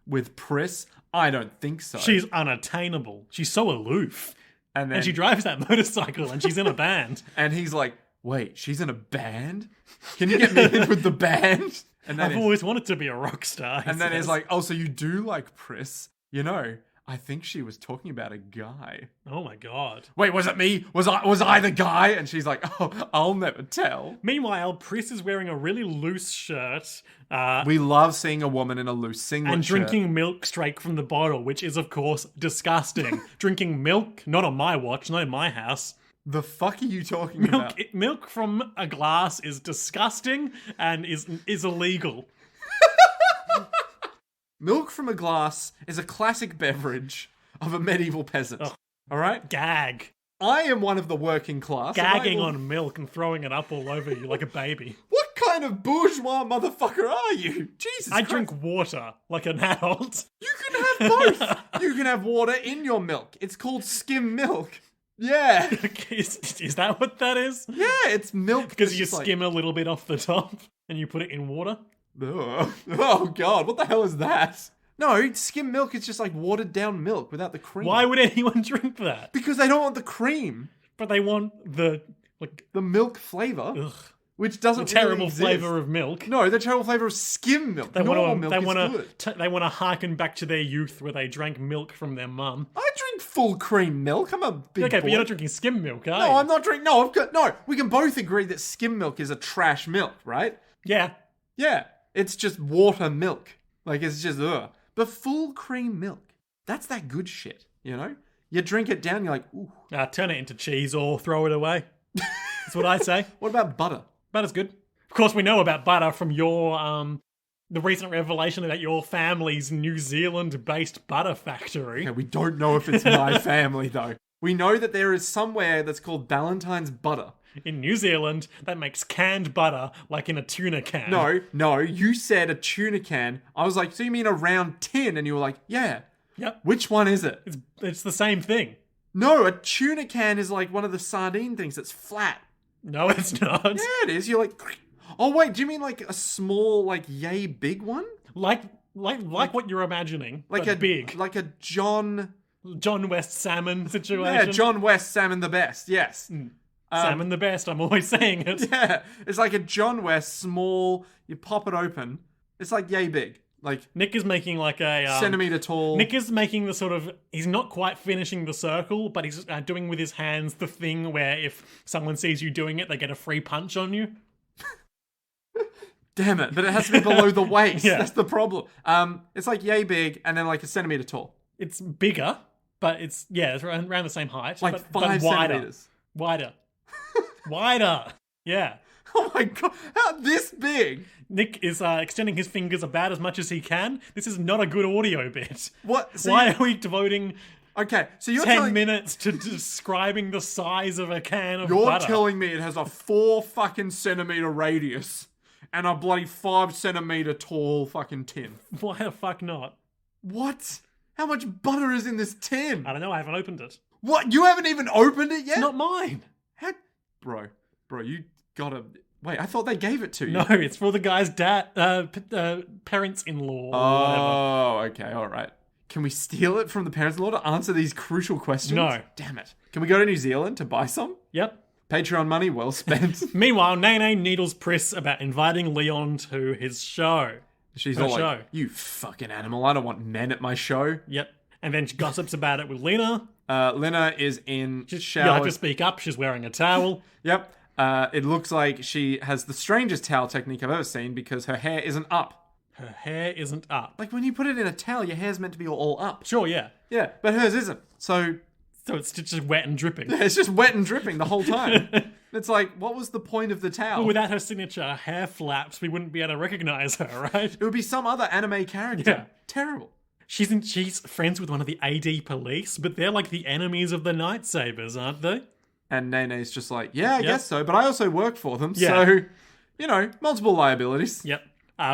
with Pris? I don't think so. She's unattainable. She's so aloof. and then And she drives that motorcycle and she's in a band. and he's like, wait, she's in a band? Can you get me in with the band? And then I've always wanted to be a rock star. and then he's like, oh, so you do like Pris? You know, I think she was talking about a guy. oh my god. Wait, was it me? Was I the guy? And she's like, oh, I'll never tell. Meanwhile, Pris is wearing a really loose shirt We love seeing a woman in a loose singlet and shirt. drinking milk straight from the bottle, which is, of course, disgusting. Drinking milk, not on my watch, not in my house. The fuck are you talking about? Milk from a glass is disgusting and is illegal. Milk from a glass is a classic beverage of a medieval peasant. Ugh. All right? Gag. I am one of the working class. and I Gagging will- on milk and throwing it up all over you like a baby. What kind of bourgeois motherfucker are you? Jesus I Christ. drink water like an adult. You can have both. You can have water in your milk. It's called skim milk. Yeah. Is that what that is? Yeah, it's milk. Because that's you just like- skim a little bit off the top and you put it in water? Ugh. Oh, God. What the hell is that? No, skim milk is just like watered down milk without the cream. Why would anyone drink that? Because they don't want the cream. But they want the The milk flavor, ugh, which doesn't the terrible really exist. flavor of milk. No, the terrible flavor of skim milk. They Normal want milk to. is good. They want to harken back to their youth where they drank milk from their mum. I drink full cream milk. I'm a big Okay, boy. but you're not drinking skim milk, are No, you? I'm not drinking. No, I've got no. We can both agree that skim milk is a trash milk, right? Yeah. Yeah, it's just water milk. Like it's just ugh. But full cream milk, that's that good shit. You know, you drink it down, you're like, ooh. Turn it into cheese or throw it away. That's what I say. What about butter? Butter's good. Of course, we know about butter from your the recent revelation about your family's New Zealand-based butter factory. Okay, we don't know if it's my family though. We know that there is somewhere that's called Ballantyne's butter. In New Zealand, that makes canned butter like in a tuna can. No, you said a tuna can. I was like, so you mean a round tin? And you were like, yeah. Yep. Which one is it? It's the same thing. No, a tuna can is like one of the sardine things that's flat. No, it's not. Yeah, it is. You're like, oh wait, do you mean like a small, like yay big one? Like what you're imagining, Like but a big. like a John West salmon situation. Yeah, John West salmon the best. Yes. Salmon the best. I'm always saying it. Yeah, it's like a John West small. You pop it open. It's like yay big, like Nick is making like a centimeter tall. Nick is making the sort of, he's not quite finishing the circle, but he's doing with his hands the thing where if someone sees you doing it, they get a free punch on you. Damn it! But it has to be below the waist. Yeah. That's the problem. It's like yay big and then like a centimeter tall, It's bigger, but it's around the same height. like but 5 wider. centimeters. Wider. Yeah. Oh my god! How this big? Nick is extending his fingers about as much as he can. This is not a good audio bit. What? So Why are we devoting Okay, so you're 10 telling minutes to describing the size of a can of you're butter? telling me it has a 4 fucking centimeter radius and a bloody 5 centimeter tall fucking tin. Why the fuck not? What? How much butter is in this tin? I don't know, I haven't opened it. What? You haven't even opened it yet? Not mine. How? Bro, you gotta. Wait, I thought they gave it to you. No, it's for the guy's parents-in-law. or whatever. Oh, okay, alright. Can we steal it from the parents-in-law to answer these crucial questions? No. Damn it. Can we go to New Zealand to buy some? Yep. Patreon money well spent. Meanwhile, Nene needles Pris about inviting Leon to his show. She's Her all like, show. you fucking animal, I don't want men at my show. Yep. And then she gossips about it with Lena. Lena is in You shower. have to speak up. She's wearing a towel. Yep. It looks like she has the strangest towel technique I've ever seen because her hair isn't up. Her hair isn't up. Like when you put it in a towel, your hair's meant to be all up. Sure, yeah. Yeah, but hers isn't. So So it's just wet and dripping. it's just wet and dripping the whole time. It's like, what was the point of the towel? Without her signature hair flaps, we wouldn't be able to recognize her, right? It would be some other anime character. Yeah. Terrible. She's friends with one of the AD police, but they're like the enemies of the Night Sabers, aren't they? And Nene's just like, yeah, I guess so, but I also work for them, Yeah. so, you know, multiple liabilities. Yep.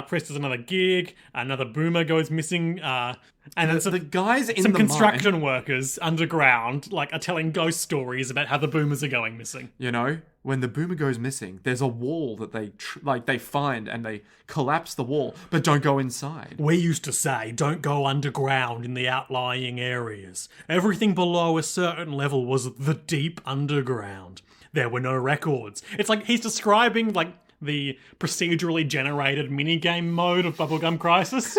Pris does another gig, another boomer goes missing, and then The guys in some the construction mine, workers underground are telling ghost stories about how the boomers are going missing. you know, when the boomer goes missing, there's a wall that they find and they collapse the wall, but don't go inside. We used to say, don't go underground in the outlying areas. Everything below a certain level was the deep underground. there were no records. It's like he's describing like the procedurally generated minigame mode of Bubblegum Crisis.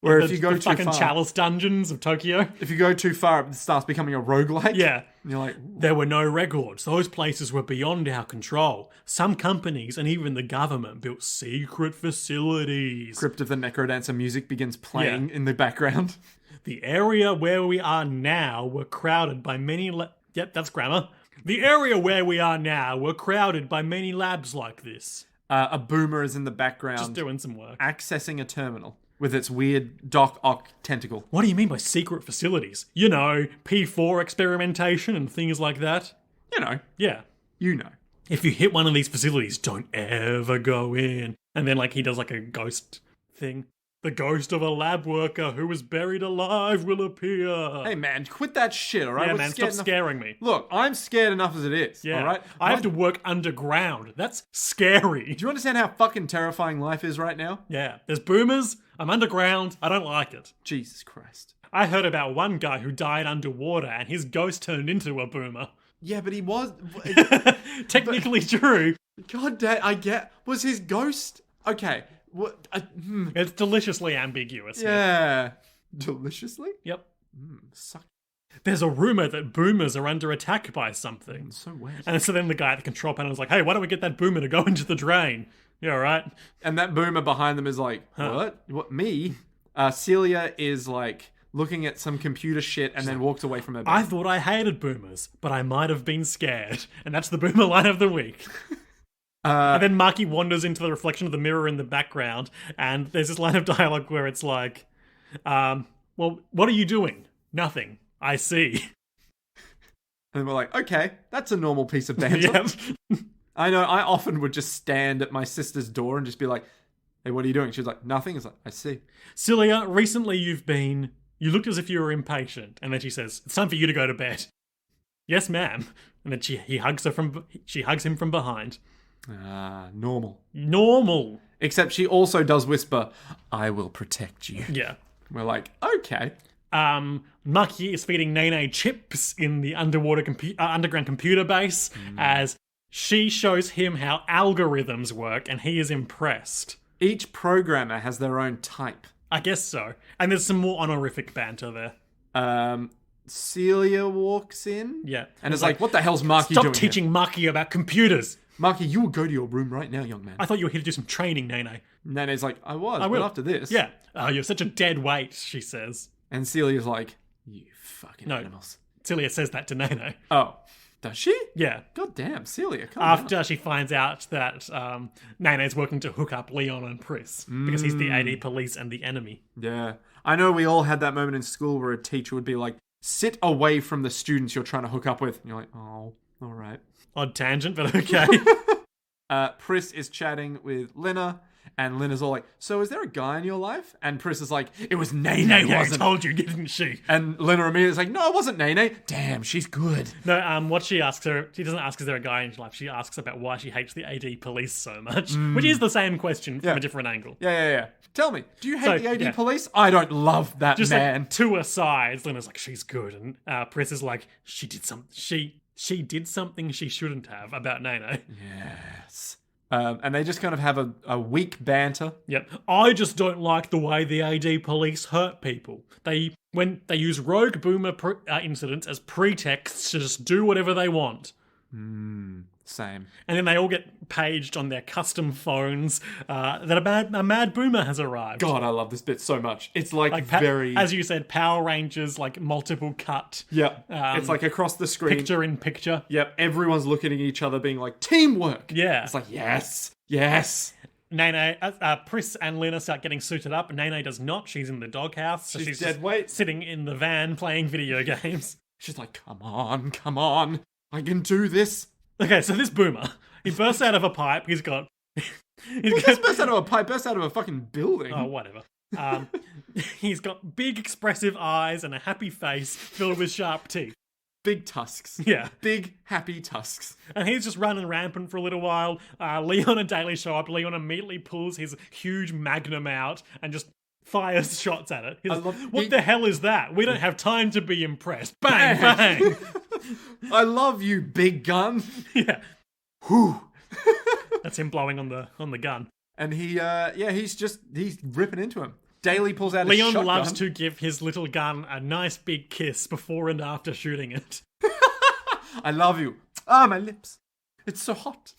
Where the, if you go the too fucking far, chalice dungeons of Tokyo. if you go too far, it starts becoming a roguelike. Yeah. And you're like, There were no records. Those places were beyond our control. Some companies and even the government built secret facilities. Crypt of the Necrodancer music begins playing in the background. The area where we are now were crowded by many... Yep, that's grammar. The area where we are now were crowded by many labs like this. A boomer is in the background. Just doing some work. Accessing a terminal with its weird Doc Ock tentacle. What do you mean by secret facilities? You know, P4 experimentation and things like that. You know. Yeah. You know. If you hit one of these facilities, don't ever go in. And then, like, he does, like, a ghost thing. The ghost of a lab worker who was buried alive will appear. Hey, man, quit that shit, all right? Yeah, We're man, scared stop enough- scaring me. Look, I'm scared enough as it is, Yeah. all right? I have to work underground. That's scary. Do you understand how fucking terrifying life is right now? Yeah. There's boomers. I'm underground. I don't like it. Jesus Christ. I heard about one guy who died underwater and his ghost turned into a boomer. Yeah, but he was... Technically true. God damn, I get... Was his ghost... Okay. What? It's deliciously ambiguous. Yeah. Deliciously? Yep. Suck. There's a rumor that boomers are under attack by something. So wet. And so then the guy at the control panel is like, hey, why don't we get that boomer to go into the drain? Yeah, all right. And that boomer behind them is like, what? What, me? Celia is like looking at some computer shit and then walks away from her bed. I thought I hated boomers, but I might have been scared. And that's the boomer line of the week. And then Marky wanders into the reflection of the mirror in the background, and there's this line of dialogue where it's like, well, what are you doing? Nothing. I see. And we're like, okay, that's a normal piece of banter. Yep. I know, I often would just stand at my sister's door and just be like, hey, what are you doing? She's like, nothing. It's like, I see. Celia, recently you looked as if you were impatient. And then she says, it's time for you to go to bed. Yes, ma'am. And then she hugs him from behind. Normal. Normal. Except she also does whisper, I will protect you. Yeah. We're like, okay. Maki is feeding Nene chips in the underground computer base as she shows him how algorithms work, and he is impressed. Each programmer has their own type. I guess so. And there's some more honorific banter there. Celia walks in. Yeah. And it's like, what the hell's Maki Stop doing teaching Maki about computers. Maki, you will go to your room right now, young man. I thought you were here to do some training, Nene. Nene's like, I was, I will. but after this. Yeah. Oh, you're such a dead weight, she says. And Celia's like, you fucking animals. Celia says that to Nene. Oh. Does she? Yeah. God damn, Celia, come After she finds out that Nene's working to hook up Leon and Pris because he's the AD police and the enemy. Yeah. I know we all had that moment in school where a teacher would be like, sit away from the students you're trying to hook up with. And you're like, oh, all right. Odd tangent, but okay. Pris is chatting with Lena, and Lena's all like, so is there a guy in your life? And Pris is like, it was Nene, I wasn't it? told you, didn't she? And Lena immediately is like, no, it wasn't Nene. Damn, she's good. No, what she asks her, she doesn't ask is there a guy in your life, she asks about why she hates the AD police so much, which is the same question from a different angle. Yeah. Tell me, do you hate the AD yeah. police? I don't love that Just man. like to asides, Lena's like, she's good, and Pris is like, she did something she shouldn't have about Nene. Yes. And they just kind of have a weak banter. Yep. I just don't like the way the AD police hurt people. When they use rogue boomer incidents as pretexts to just do whatever they want. Same. And then they all get paged on their custom phones that a mad boomer has arrived. God, I love this bit so much. It's like very... As you said, Power Rangers, like multiple cut. Yep. It's like across the screen. Picture in picture. Yep. Everyone's looking at each other being like, teamwork. Yeah. It's like, yes. Nene, Pris and Lena start getting suited up. Nene does not. She's in the doghouse. So she's dead just weight. sitting in the van playing video games. She's like, come on. I can do this. Okay, so this boomer, he bursts out of a pipe. He's got... Just burst out of a pipe, burst out of a fucking building. Oh, whatever. He's got big expressive eyes and a happy face filled with sharp teeth. Big tusks. Yeah. Big, happy tusks. And he's just running rampant for a little while. Leon and Daly show up. Leon immediately pulls his huge magnum out and just fires shots at it. He's like, what the hell is that? We don't have time to be impressed. Bang, bang. I love you, big gun. Yeah. Whew. That's him blowing on the gun. And he's ripping into him. Daly pulls out a Leon shotgun. loves to give his little gun a nice big kiss before and after shooting it. I love you. Ah, my lips. It's so hot.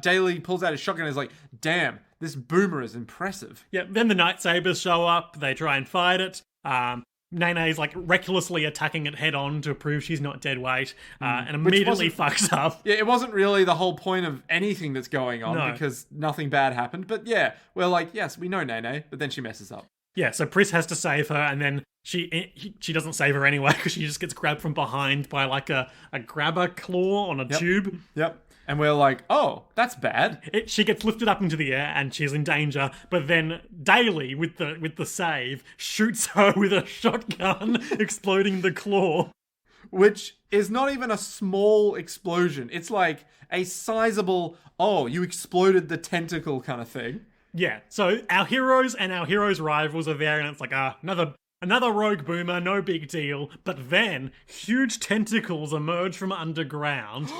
Daly pulls out his shotgun and is like, damn, this boomer is impressive. Yeah, then the Night Sabers show up, they try and fight it. Nene's like recklessly attacking it head on to prove she's not dead weight, and immediately fucks up. Yeah, it wasn't really the whole point of anything that's going on because nothing bad happened. But yeah, we're like, yes, we know Nene, but then she messes up. Yeah, so Pris has to save her, and then she doesn't save her anyway because she just gets grabbed from behind by like a grabber claw on a tube. Yep. And we're like, oh, that's bad. She gets lifted up into the air and she's in danger, but then Daly, with the save, shoots her with a shotgun, exploding the claw. Which is not even a small explosion. It's like a sizable, oh, you exploded the tentacle kind of thing. Yeah, so our heroes and our heroes' rivals are there, and it's like, another rogue boomer, no big deal. But then, huge tentacles emerge from underground,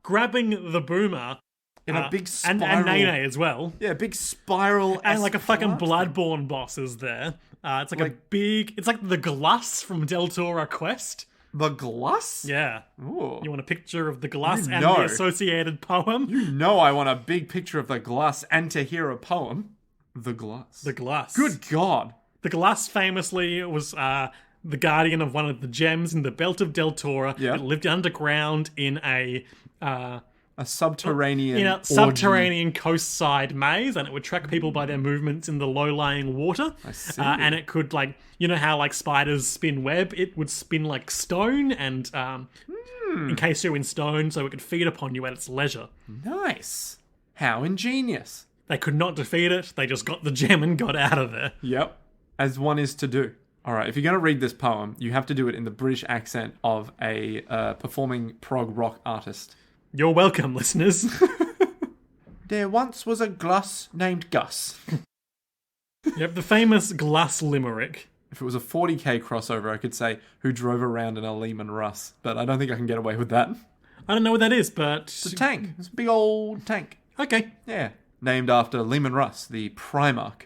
grabbing the boomer. In a big spiral. And Nene as well. Yeah, big spiral. And like a fucking Bloodborne boss is there. It's it's like the Glass from Deltora Quest. The Glass? Yeah. Ooh. You want a picture of the Glass and the associated poem? You know I want a big picture of the Glass and to hear a poem. The Glass. The Glass. Good God. The Glass famously was the guardian of one of the gems in the Belt of Deltora. Yeah. It lived underground in a subterranean subterranean coastside maze, and it would track people by their movements in the low-lying water. I see. And it could, like, you know how like spiders spin web? It would spin like stone, and encase you in stone, so it could feed upon you at its leisure. Nice. How ingenious. They could not defeat it. They just got the gem and got out of there. Yep. As one is to do. All right, if you're going to read this poem, you have to do it in the British accent of a performing prog rock artist. You're welcome, listeners. There once was a Glass named Gus. Yep, the famous Glass limerick. If it was a 40k crossover, I could say, who drove around in a Lehman Russ, but I don't think I can get away with that. I don't know what that is, but... It's a tank. It's a big old tank. Okay. Yeah. Named after Lehman Russ, the Primarch,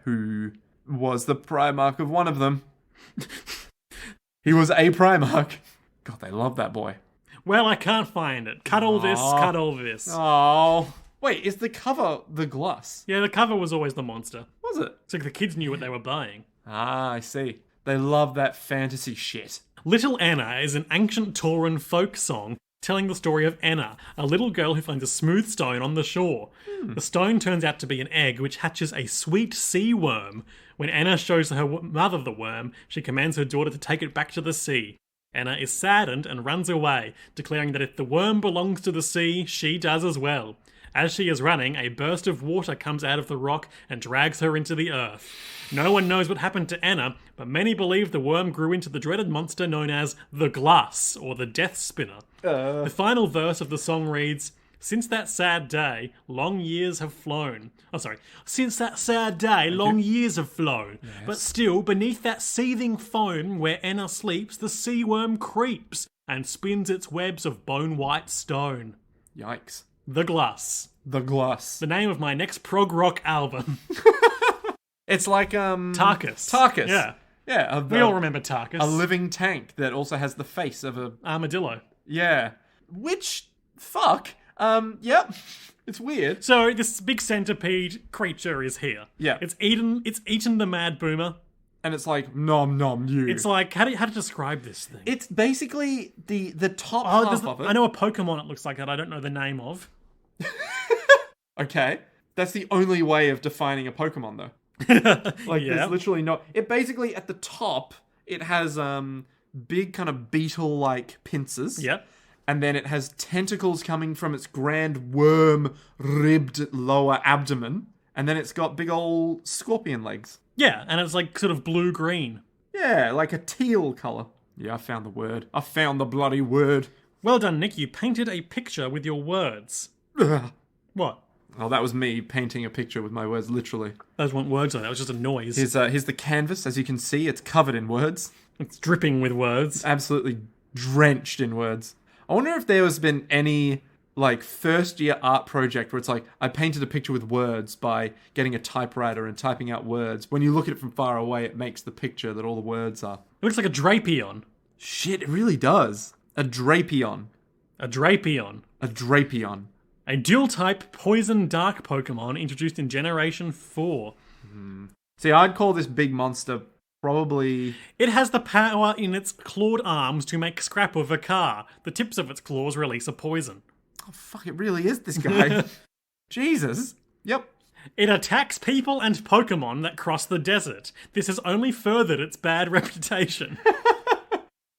who was the Primarch of one of them. He was a Primarch. God, they love that boy. Well, I can't find it. Cut all this, cut all this. Oh. Wait, is the cover the Glass? Yeah, the cover was always the monster. Was it? It's like the kids knew what they were buying. Ah, I see. They love that fantasy shit. Little Anna is an ancient Tauran folk song telling the story of Anna, a little girl who finds a smooth stone on the shore. The stone turns out to be an egg which hatches a sweet sea worm. When Anna shows her mother the worm, she commands her daughter to take it back to the sea. Anna is saddened and runs away, declaring that if the worm belongs to the sea, she does as well. As she is running, a burst of water comes out of the rock and drags her into the earth. No one knows what happened to Anna, but many believe the worm grew into the dreaded monster known as the Glass, or the Death Spinner. The final verse of the song reads, Since that sad day, long years have flown. Since that sad day, long years have flown. Yes. But still, beneath that seething foam where Anna sleeps, the sea worm creeps and spins its webs of bone-white stone. Yikes. The Glass. The Glass. The name of my next prog rock album. It's like, Tarkus. Tarkus. Yeah. Yeah. We all remember Tarkus. A living tank that also has the face of a... armadillo. Yeah. Which, fuck... Yep. It's weird. So this big centipede creature is here. Yeah. It's eaten the mad boomer. And it's like, nom nom you. It's like, how to describe this thing? It's basically the top half of it. I know a Pokemon it looks like that I don't know the name of. Okay. That's the only way of defining a Pokemon though. There's literally no... It basically, at the top, it has big kind of beetle-like pincers. Yep. And then it has tentacles coming from its grand worm-ribbed lower abdomen. And then it's got big old scorpion legs. Yeah, and it's like sort of blue-green. Yeah, like a teal colour. Yeah, I found the word. I found the bloody word. Well done, Nick. You painted a picture with your words. Ugh. What? Oh, that was me painting a picture with my words, literally. Those weren't words, though. That was just a noise. Here's the canvas. As you can see, it's covered in words. It's dripping with words. Absolutely drenched in words. I wonder if there has been any like first year art project where it's like I painted a picture with words by getting a typewriter and typing out words. When you look at it from far away, it makes the picture that all the words are. It looks like a Drapion. Shit, it really does. A Drapion. A Drapion. A Drapion. A dual-type poison dark Pokemon introduced in Generation 4. See, I'd call this big monster probably... It has the power in its clawed arms to make scrap of a car. The tips of its claws release a poison. Oh, fuck, it really is this guy. Jesus. Yep. It attacks people and Pokemon that cross the desert. This has only furthered its bad reputation.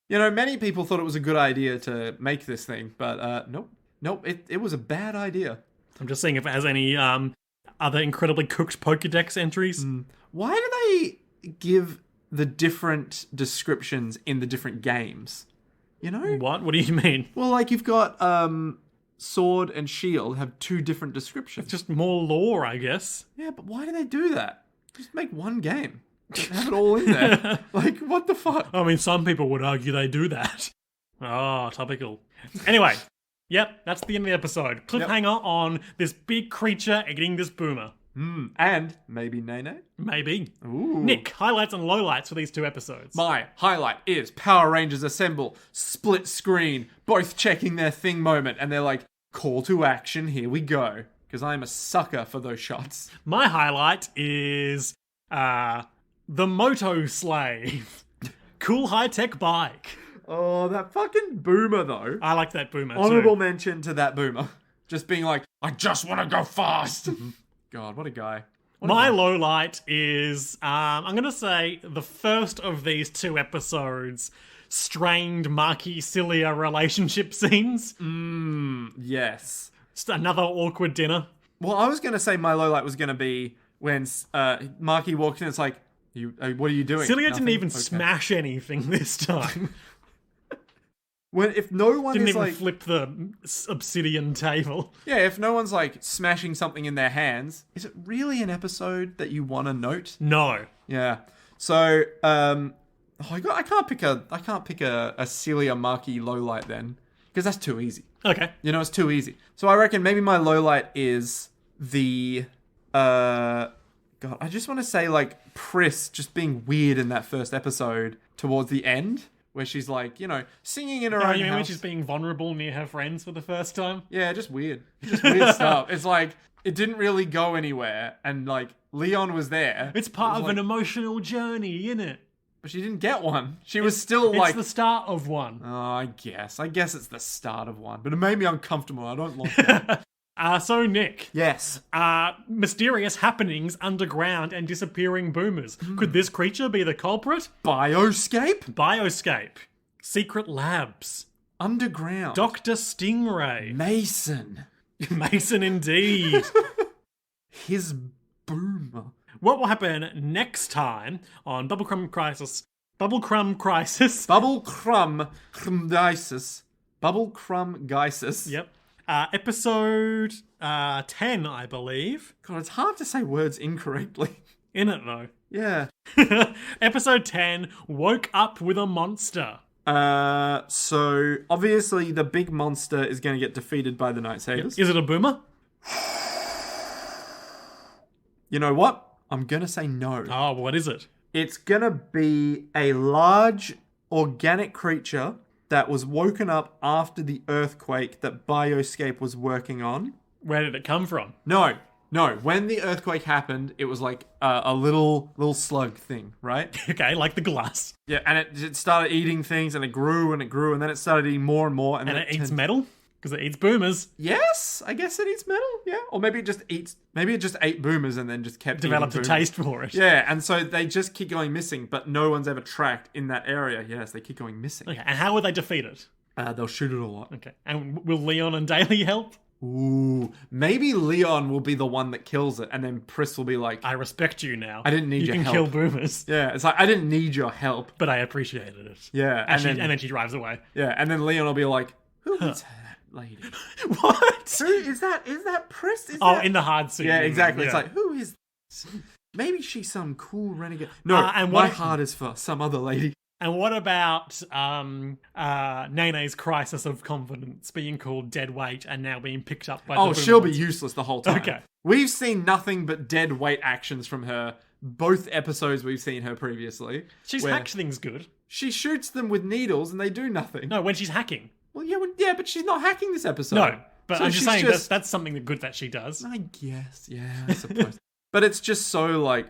You know, many people thought it was a good idea to make this thing, but nope. Nope, it was a bad idea. I'm just seeing if it has any other incredibly cooked Pokedex entries. Why do they give the different descriptions in the different games? You know? What? What do you mean? Well, like you've got Sword and Shield have two different descriptions. It's just more lore, I guess. Yeah, but why do they do that? Just make one game. Have it all in there. Like, what the fuck? I mean, some people would argue they do that. Oh, topical. Anyway, yep, that's the end of the episode. Cliffhanger on this big creature eating this boomer. And maybe Nene? Maybe. Ooh. Nick, highlights and lowlights for these two episodes. My highlight is Power Rangers Assemble, split screen, both checking their thing moment, and they're like, call to action, here we go. Because I'm a sucker for those shots. My highlight is the Moto Slave. Cool high-tech bike. Oh, that fucking boomer, though. I like that boomer, Honorable too. mention to that boomer. Just being like, I just want to go fast. God, what a guy. My low light is, I'm going to say, the first of these two episodes, strained Marky-Cilia relationship scenes. Yes. Just another awkward dinner. Well, I was going to say my low light was going to be when Marky walked in, it's like, what are you doing? Cilia didn't Nothing? even Okay. smash anything this time. If no one Didn't is even like... flip the obsidian table. Yeah, if no one's like smashing something in their hands, is it really an episode that you want to note? No. Yeah. So, I can't pick a Celia Marky low light then, because that's too easy. Okay. You know, it's too easy. So I reckon maybe my low light is the God, I just want to say like Pris just being weird in that first episode towards the end, where she's like, you know, singing in her own You mean when house. she's being vulnerable near her friends for the first time? Yeah, just weird. Just weird stuff. It's like, it didn't really go anywhere, and like, Leon was there. It's part It of was an like- emotional journey, innit? But she didn't get one. She was still like... It's the start of one. Oh, I guess it's the start of one. But it made me uncomfortable. I don't like that. So Nick, Yes. mysterious happenings underground and disappearing boomers. Could this creature be the culprit? Bioscape? Bioscape. Secret labs. Underground. Dr. Stingray. Mason. Mason indeed. His boomer. What will happen next time on Bubblecrumb Crisis? Bubblecrumb Crisis. Bubble Crumb Crisis. Bubble Crumb Geisis. Yep. Episode 10, I believe. God, it's hard to say words incorrectly. In it, though. Yeah. Episode 10, Woke Up with a Monster. So obviously the big monster is going to get defeated by the Night Savers. Is it a boomer? You know what? I'm going to say no. Oh, what is it? It's going to be a large organic creature that was woken up after the earthquake that Bioscape was working on. Where did it come from? No. When the earthquake happened, it was like a little slug thing, right? Okay, like the glass. Yeah, and it started eating things, and it grew, and then it started eating more and more. And then it eats turned- metal? Because it eats boomers. Yes, I guess it eats metal, yeah. Or maybe it just ate boomers and then just kept Developed a eating boomers. taste for it. Yeah, and so they just keep going missing, but no one's ever tracked in that area. Yes, they keep going missing. Okay, and how would they defeat it? They'll shoot it all up. Okay, and will Leon and Daly help? Ooh, maybe Leon will be the one that kills it, and then Pris will be like, I respect you now. I didn't need you your can help. kill boomers. yeah, it's like, I didn't need your help. But I appreciated it. Yeah, And then, then she drives away. yeah, and then Leon will be like, who is that lady? What? Who is that? Is that Pris? Is Oh, that... in the hard suit. Yeah, you mean, exactly. It's yeah. like, who is this? Maybe she's some cool renegade. No, and my what- heart is for some other lady. And what about Nene's crisis of confidence, being called dead weight and now being picked up by the she'll be Boomers? useless the whole time. Okay. We've seen nothing but dead weight actions from her. Both episodes we've seen her previously. She's where hacked things good. She shoots them with needles and they do nothing. No, when she's hacking. Well, yeah, but she's not hacking this episode. No, but So I'm just she's saying that's something good that she does. I guess, yeah, I suppose. But it's just so, like,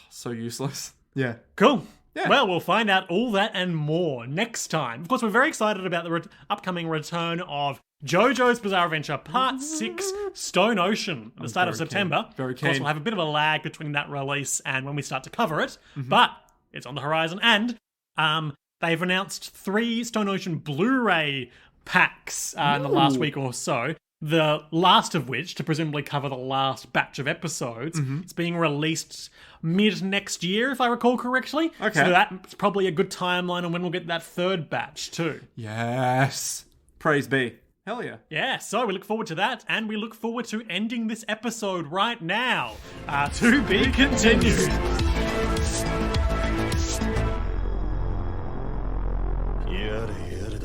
so useless. Yeah. Cool. Yeah. Well, we'll find out all that and more next time. Of course, we're very excited about the upcoming return of JoJo's Bizarre Adventure Part 6 Stone Ocean at the start of very September. keen. Very Of course, keen. we'll have a bit of a lag between that release and when we start to cover it, but it's on the horizon. And they've announced 3 Stone Ocean Blu-ray packs in the last week or so. The last of which, to presumably cover the last batch of episodes, it's being released mid next year, if I recall correctly. Okay. So that's probably a good timeline on when we'll get that third batch too. Yes. Praise be. Hell yeah. Yeah, so we look forward to that, and we look forward to ending this episode right now. To be continued. Yada yada